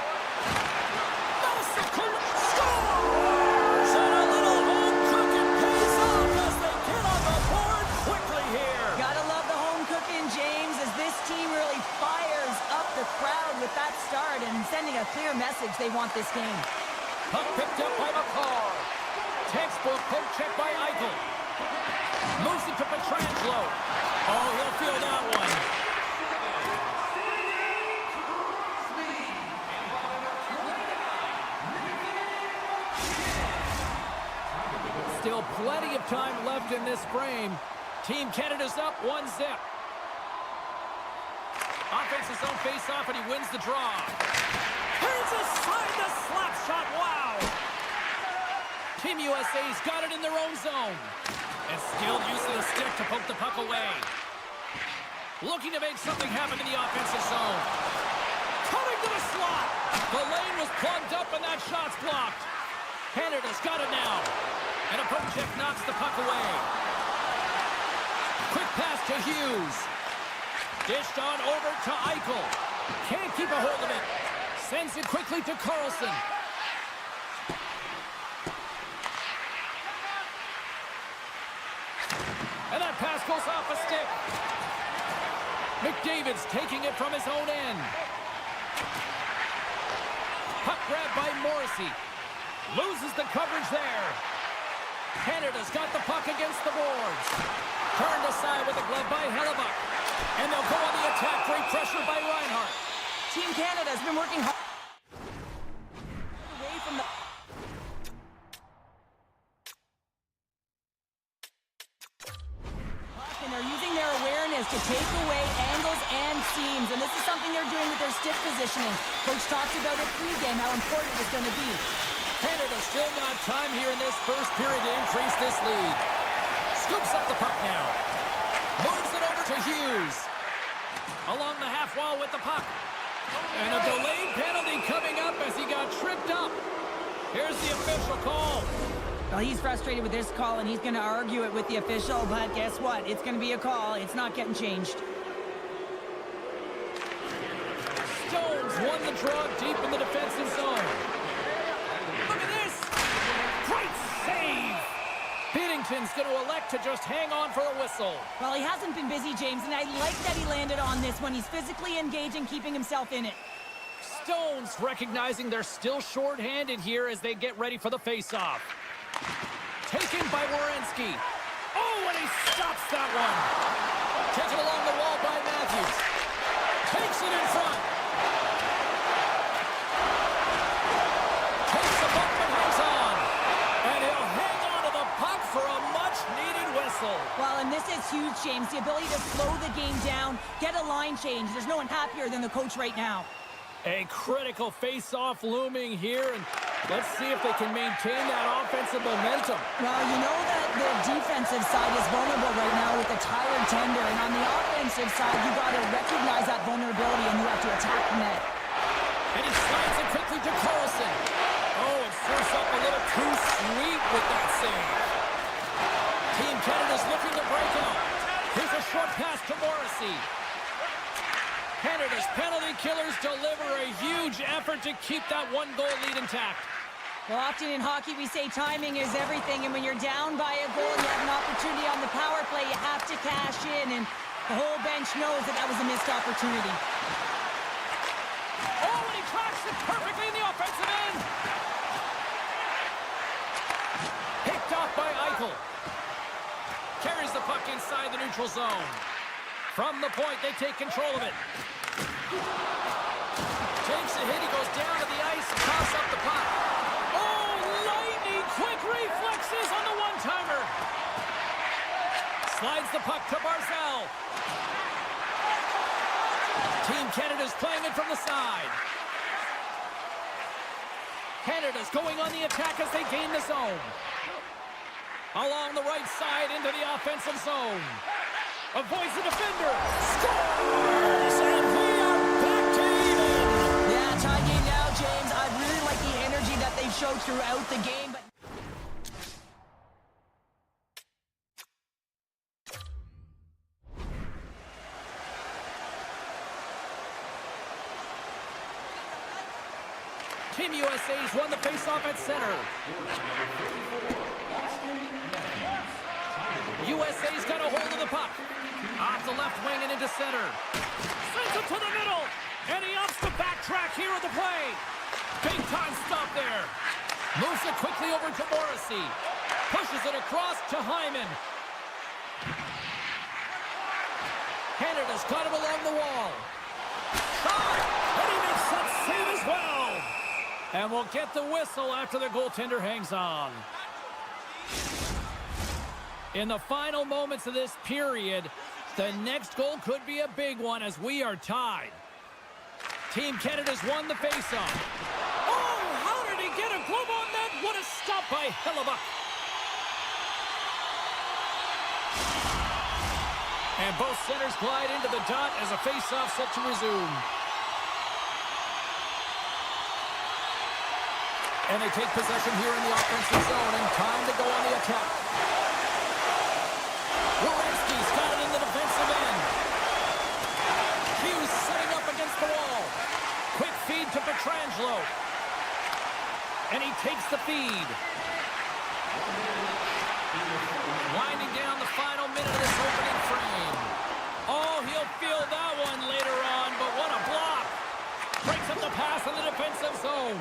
Scores! And a little home cooking pays off as they get on the board quickly here. Gotta love the home cooking, James, as this team really fires up the crowd with that start and sending a clear message they want this game. Puck picked up by McCarr. Textbook poke check by Eichel. Moves it to Pietrangelo. Oh, he'll feel that one. Still plenty of time left in this frame. Team Canada's up 1-0. Offensive zone face-off, and he wins the draw. Here's aside the slap shot. Wow! Team USA's got it in their own zone. And skilled use of the stick to poke the puck away. Looking to make something happen in the offensive zone. Coming to the slot. The lane was plugged up and that shot's blocked. Canada's got it now. And a poke check knocks the puck away. Quick pass to Hughes. Dished on over to Eichel. Can't keep a hold of it. Sends it quickly to Carlson. And that pass goes off a stick. McDavid's taking it from his own end. Puck grab by Morrissey. Loses the coverage there. Canada's got the puck against the boards. Turned aside with a glove by Hellebuck. And they'll go on the attack. Great pressure by Reinhart. Team Canada's been working hard away from the... And they're using their awareness to take away angles and seams. And this is something they're doing with their stick positioning. Coach talks about it pregame, how important it's going to be. Canada still got time here in this first period to increase this lead. Scoops up the puck now. Moves it over to Hughes. Along the half wall with the puck. And a delayed penalty coming up as he got tripped up. Here's the official call. Well, he's frustrated with this call, and he's going to argue it with the official, but guess what? It's going to be a call. It's not getting changed. Stones won the draw deep in the defensive zone. Look at this! Great save! Binnington's going to elect to just hang on for a whistle. Well, he hasn't been busy, James, and I like that he landed on this one. He's physically engaged and keeping himself in it. Stones recognizing they're still short-handed here as they get ready for the face-off. Taken by Werenski. Oh, and he stops that one. Taken along the wall by Matthews. Takes it in front. Takes the bump and hangs on. And he'll hang on to the puck for a much-needed whistle. Well, and this is huge, James. The ability to slow the game down, get a line change. There's no one happier than the coach right now. A critical face-off looming here, and let's see if they can maintain that offensive momentum. Well, you know that the defensive side is vulnerable right now with a tired tender, and on the offensive side, you got to recognize that vulnerability, and you have to attack the net. And he slides it quickly to Carlson. Oh, and serves up a little too sweet with that save. Team Canada's looking to break out. Here's a short pass to Morrissey. Canada's penalty killers deliver a huge effort to keep that one-goal lead intact. Well, often in hockey, we say timing is everything, and when you're down by a goal and you have an opportunity on the power play, you have to cash in, and the whole bench knows that that was a missed opportunity. Oh, and he tracks it perfectly in the offensive end. Picked off by Eichel. Carries the puck inside the neutral zone. From the point, they take control of it. Takes a hit, he goes down to the ice and toss up the puck. Oh, lightning quick reflexes on the one-timer. Slides the puck to Barzal. Team Canada's playing it from the side. Canada's going on the attack as they gain the zone. Along the right side into the offensive zone. Avoids the defender. Scores! And we are back to even. Yeah, tie game now, James. I really like the energy that they throughout the game, but... Team USA's won the faceoff at center. USA's got a hold of the puck. Off the left wing and into center. Sends it to the middle. And he opts to backtrack here at the play. Big time stop there. Moves it quickly over to Morrissey. Pushes it across to Hyman. Canada's got him along the wall. Shot! And he makes that save as well. And we'll get the whistle after the goaltender hangs on. In the final moments of this period, the next goal could be a big one as we are tied. Team Canada's won the faceoff. Oh, how did he get a glove on that? What a stop by Hellebuck. And both centers glide into the dot as a faceoff set to resume. And they take possession here in the offensive zone, and time to go on the attack. Werenski's got it in the defensive end. Hughes setting up against the wall. Quick feed to Pietrangelo. And he takes the feed. Winding down the final minute of this opening frame. Oh, he'll feel that one later on, but what a block. Breaks up the pass in the defensive zone.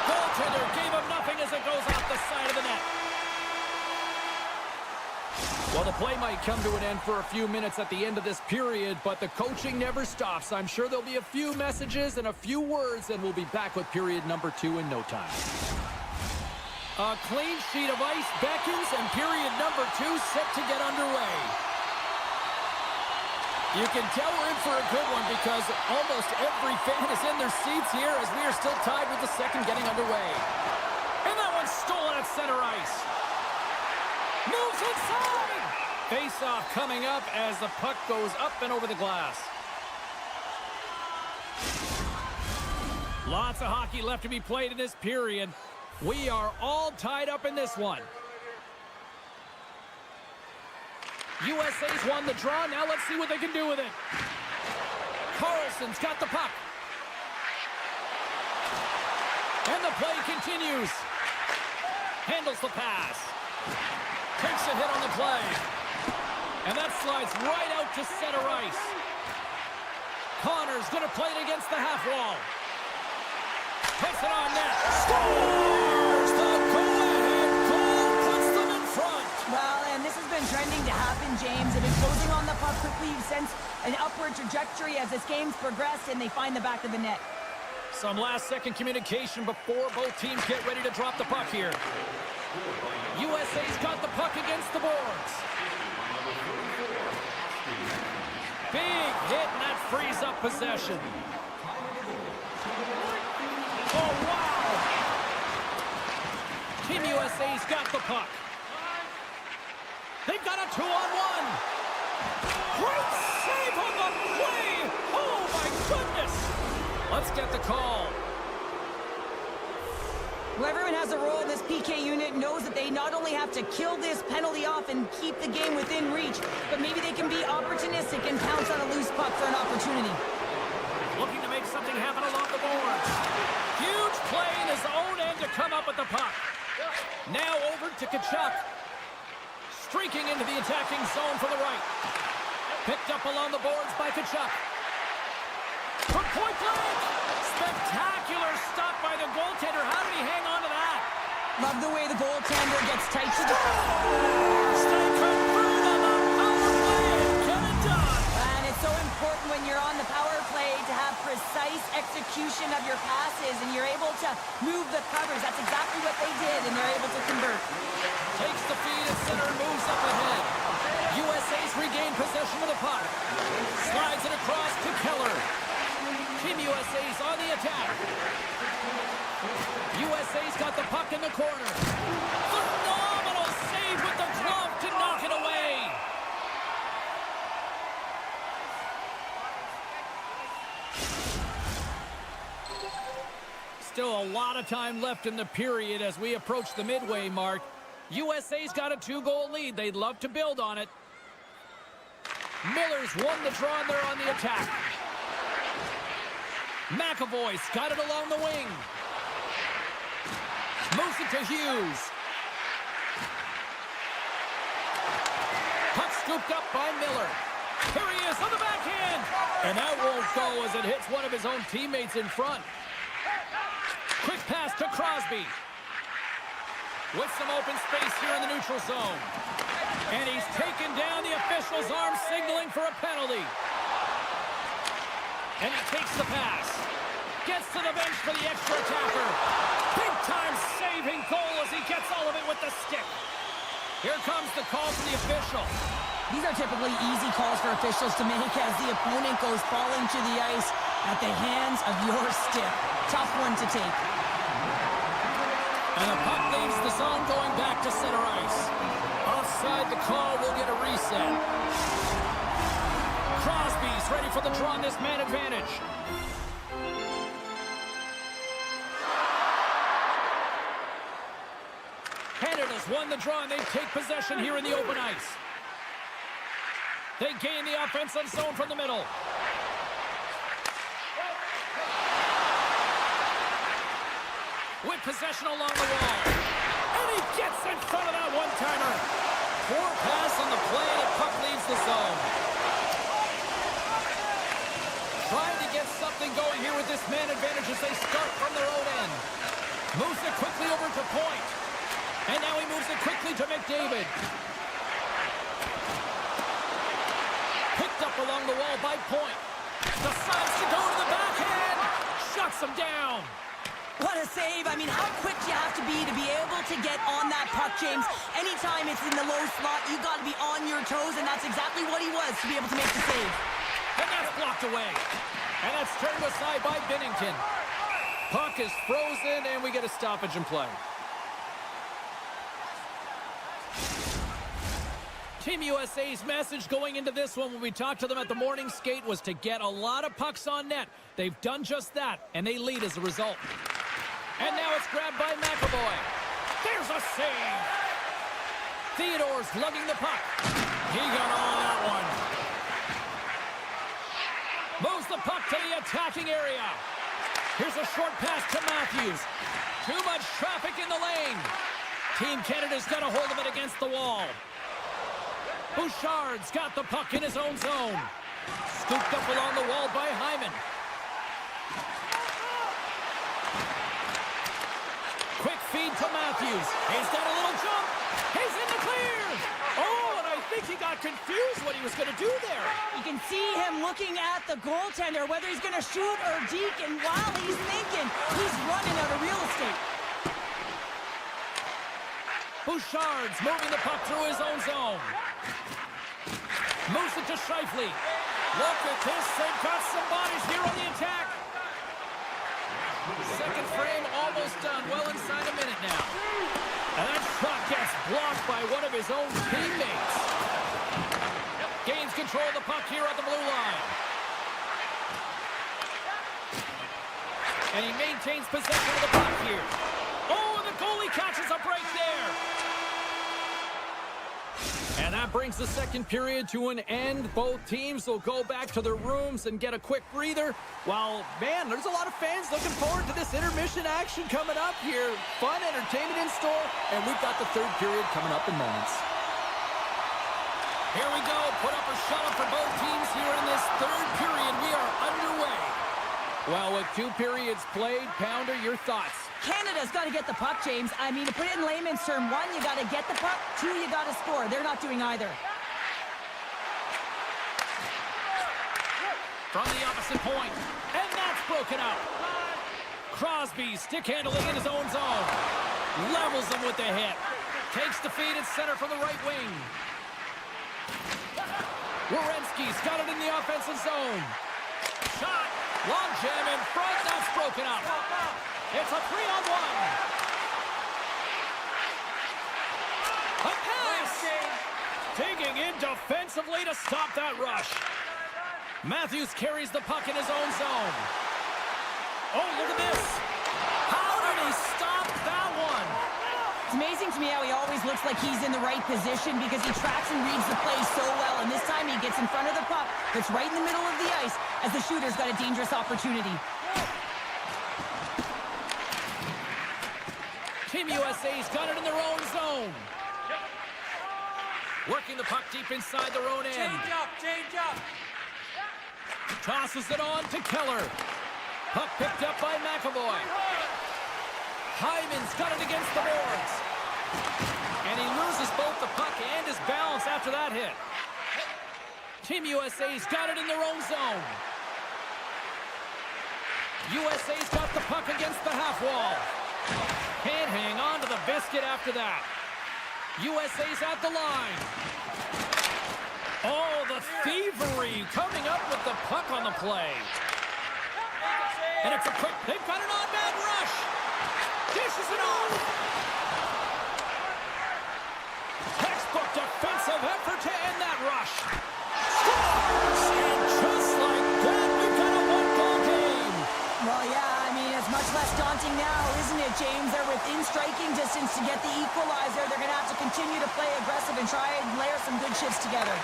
Goaltender gave him nothing as it goes off the side of the net. Well, the play might come to an end for a few minutes at the end of this period, but the coaching never stops. I'm sure there'll be a few messages and a few words, and we'll be back with period number 2 in no time. A clean sheet of ice beckons, and period number 2 set to get underway. You can tell we're in for a good one because almost every fan is in their seats here as we are still tied with the second getting underway. And that one's stolen at center ice. Moves inside! Face-off coming up as the puck goes up and over the glass. Lots of hockey left to be played in this period. We are all tied up in this one. USA's won the draw. Now let's see what they can do with it. Carlson's got the puck. And the play continues. Handles the pass. Takes a hit on the play. And that slides right out to center ice. Connor's going to play it against the half wall. Puts it on net. Scores! The go-ahead goal puts them in front. Well, and this has been trending to happen, James. They've been closing on the puck quickly. You've sensed an upward trajectory as this game's progressed, and they find the back of the net. Some last-second communication before both teams get ready to drop the puck here. USA's got the puck against the boards. Big hit, and that frees up possession. Oh, wow! Team USA's got the puck. They've got a 2-on-1. Great save on the play! Oh, my goodness! Let's get the call. Well, everyone has a role in this PK unit, knows that they not only have to kill this penalty off and keep the game within reach, but maybe they can be opportunistic and pounce on a loose puck for an opportunity. Looking to make something happen along the boards. Huge play in his own end to come up with the puck. Now over to Tkachuk. Streaking into the attacking zone for the right. Picked up along the boards by Tkachuk. From point blank. Spectacular stop by the goaltender. How did he hang on to that? Love the way the goaltender gets tight to the... Stay convert on the power play and get it done. And it's so important when you're on the power play to have precise execution of your passes, and you're able to move the covers. That's exactly what they did, and they're able to convert. Takes the feed at center and moves up ahead. USA's regained possession of the puck. Slides it across to Keller. Team USA's on the attack. USA's got the puck in the corner. Phenomenal save with the glove to knock it away. Still a lot of time left in the period as we approach the midway mark. USA's got a 2-goal lead. They'd love to build on it. Miller's won the draw, and they're on the attack. McAvoy's got it along the wing. Moves it to Hughes. Puck scooped up by Miller. Here he is on the backhand. And that won't go as it hits one of his own teammates in front. Quick pass to Crosby. With some open space here in the neutral zone. And he's taken down, the official's arm signaling for a penalty. And he takes the pass. Gets to the bench for the extra attacker. Big-time saving goal as he gets all of it with the stick. Here comes the call from the official. These are typically easy calls for officials to make as the opponent goes falling to the ice at the hands of your stick. Tough one to take. And the puck leaves the zone going back to center ice. Offside the call will get a reset. Crosby's ready for the draw on this man advantage. Canada's won the draw and they take possession here in the open ice. They gain the offensive zone from the middle. With possession along the wall. And he gets in front of that one-timer. Poor pass on the play, and the puck leaves the zone. Trying to get something going here with this man advantage as they start from their own end. Moves it quickly over to Point. And now he moves it quickly to McDavid. Picked up along the wall by Point. Decides to go to the backhand. Shuts him down. What a save. I mean, how quick you have to be able to get on that puck, James. Anytime it's in the low slot, you got to be on your toes, and that's exactly what he was to be able to make the save. And that's blocked away. And that's turned aside by Binnington. Puck is frozen, and we get a stoppage in play. Team USA's message going into this one when we talked to them at the morning skate was to get a lot of pucks on net. They've done just that, and they lead as a result. And now it's grabbed by McAvoy. There's a save. Theodore's lugging the puck. He got all of that one. Moves the puck to the attacking area. Here's a short pass to Matthews. Too much traffic in the lane. Team Canada's got a hold of it against the wall. Bouchard's got the puck in his own zone. Scooped up along the wall by Hyman. Quick feed to Matthews. He's got a little jump. He's in the clear. Oh, and I think he got confused what he was going to do there. You can see him looking at the goaltender, whether he's going to shoot or deke, and while he's thinking, he's running out of real estate. Bouchard's moving the puck through his own zone. Moves it to Scheifele. Look at this. They've got some bodies here on the attack. Second frame almost done. Well inside a minute now. And that shot gets blocked by one of his own teammates. Gains control of the puck here at the blue line. And he maintains possession of the puck here. Oh, and the goalie catches a break there. And that brings the second period to an end. Both teams will go back to their rooms and get a quick breather. While, man, there's a lot of fans looking forward to this intermission action coming up here. Fun entertainment in store, and we've got the third period coming up in moments. Here we go. Put up or shut up for both teams here in this third period. We are underway. Well, with 2 periods played, Pounder, your thoughts? Canada's got to get the puck, James. I mean, to put it in layman's term, 1, you got to get the puck. 2, you got to score. They're not doing either. From the opposite point, and that's broken out. Crosby stick handling in his own zone. Levels him with the hit. Takes the feed at center from the right wing. Werenski's got it in the offensive zone. Shot. Long jam in front. That's broken up. It's a 3-on-1. A pass. Digging in defensively to stop that rush. Matthews carries the puck in his own zone. Oh, look at this. he stopped that one. It's amazing to me how he always looks like he's in the right position because he tracks and reads the play so well. And this time he gets in front of the puck that's right in the middle of the ice as the shooter's got a dangerous opportunity. Team USA's got it in their own zone. Working the puck deep inside their own end. Change up. Tosses it on to Keller. Puck picked up by McAvoy. Hyman's got it against the boards. And he loses both the puck and his balance after that hit. Team USA's got it in their own zone. USA's got the puck against the half wall. Can't hang on to the biscuit after that. USA's at the line. Oh, the thievery coming up with the puck on the play. And it's a quick, they've got an on-man rush. Dishes it off. Textbook defensive effort to end that rush. Scores! And just like that, we've got a one-goal game. Well, yeah, I mean, it's much less daunting now, isn't it, James? They're within striking distance to get the equalizer. They're going to have to continue to play aggressive and try and layer some good shifts together.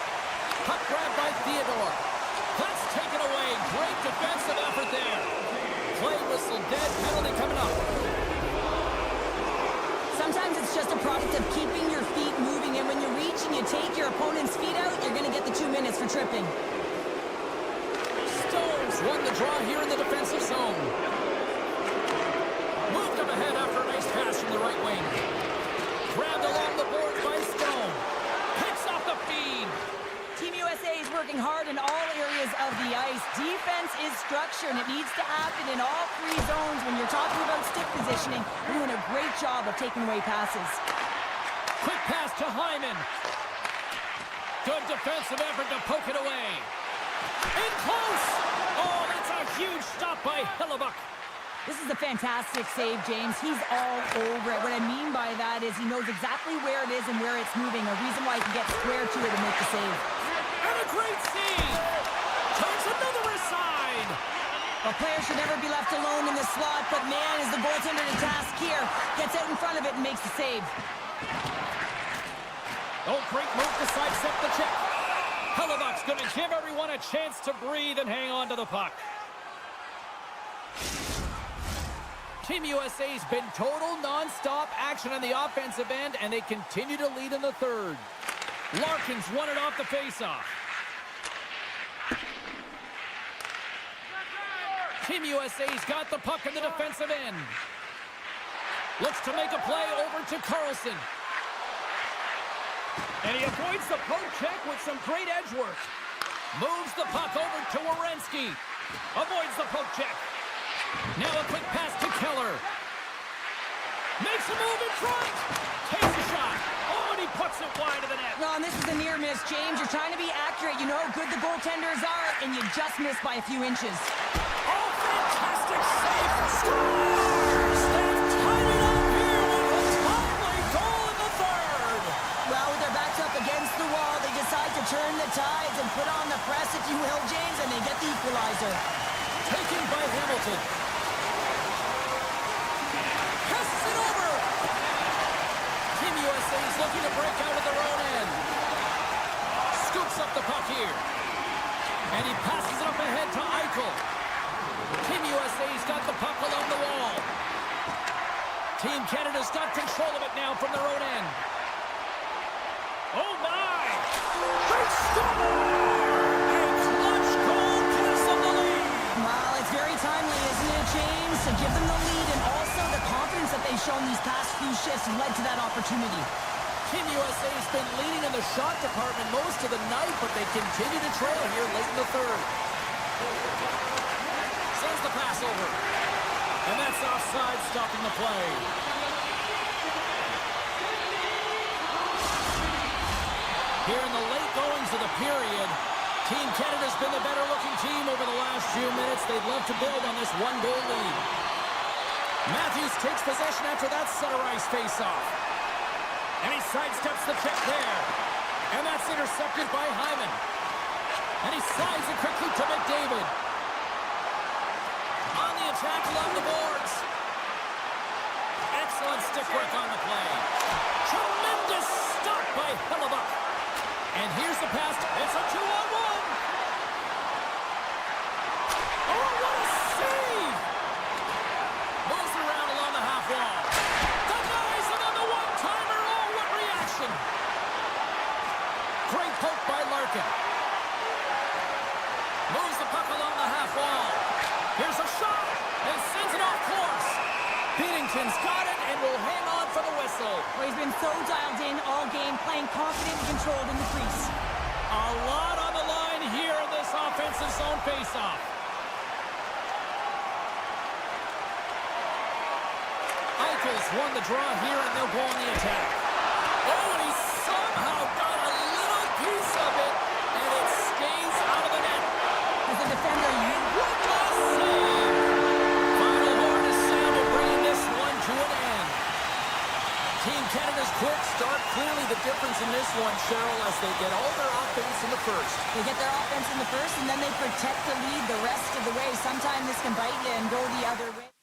Puck grab by Theodore. That's taken away. Great defensive effort there. Play whistle dead. Penalty coming up. Sometimes it's just a product of keeping your feet moving, and when you reach and you take your opponent's feet out, you're going to get the 2 minutes for tripping. Stones won the draw here in the defensive zone. Moved him ahead after a nice pass from the right wing. Grabbed along the boards by Stone. Picks off the feed. Team USA is working hard in all areas of the ice. Defense is structure, and it needs to happen in all three zones. When you're talking about stick positioning, we're doing a great job of taking away passes. Quick pass to Hyman. Good defensive effort to poke it away. In close. Oh, that's a huge stop by Hellebuck. This is a fantastic save, James. He's all over it. What I mean by that is he knows exactly where it is and where it's moving. A reason why he can get square to it and make the save. And a great save. Turns another aside. A player should never be left alone in the slot, but man, is the goaltender to task here. Gets out in front of it and makes the save. Oh, great move to sidestep the check. Hellebuck's going to give everyone a chance to breathe and hang on to the puck. Team USA's been total non-stop action on the offensive end, and they continue to lead in the third. Larkins won it off the faceoff. Team USA's got the puck in the defensive end. Looks to make a play over to Carlson. And he avoids the poke check with some great edge work. Moves the puck over to Werenski. Avoids the poke check. Now a quick pass to Keller. Makes a move in front. Takes a shot. Oh, and he puts it wide of the net. No, and this is a near miss, James. You're trying to be accurate. You know how good the goaltenders are, and you just missed by a few inches. Oh, fantastic save. Scores! They've tied it up here with a timely goal in the third. Well, with their backs up against the wall, they decide to turn the tides and put on the press, if you will, James, and they get the equalizer. Taken by Hamilton. Passes it over. Team USA is looking to break out of their own end. Scoops up the puck here. And he passes it up ahead to Eichel. Team USA's got the puck along the wall. Team Canada's got control of it now from their own end. Oh my! They score! A clutch goal gives them the lead. Well, it's very timely, isn't it, James? To give them the lead, and also the confidence that they've shown these past few shifts led to that opportunity. Team USA's been leading in the shot department most of the night, but they continue to trail here late in the third. Sends the pass over. And that's offside, stopping the play. Here in the late goings of the period, Team Canada's been the better-looking team over the last few minutes. They'd love to build on this one-goal lead. Matthews takes possession after that center ice face-off. And he sidesteps the check there. And that's intercepted by Hyman. And he slides it quickly to McDavid. On the attack along the boards. Excellent stick work on the play. Tremendous stop by Hellebuck. And here's the pass. It's a 2-on-1. Oh, what a save! Moves around along the half wall. Denies him on the one-timer. Oh, what reaction! Great poke by Larkin. Moves the puck along the half wall. Here's a shot. And sends it off course. Binnington's got it and will hang on for the whistle. Well, he's been so dialed in all game, playing confident and controlled in the crease. A lot on the line here in this offensive zone faceoff. Eichel's won the draw here, and they'll go on the attack. Oh, and he somehow got a little piece of it, and it stays out of the net. As a defender, you What a save! Final horn is sounded, bringing this one to an end. Team Canada's quick start clearly the difference in this one, Cheryl, as they get all their offense in the first. They get their offense in the first, and then they protect the lead the rest of the way. Sometimes this can bite you and go the other way.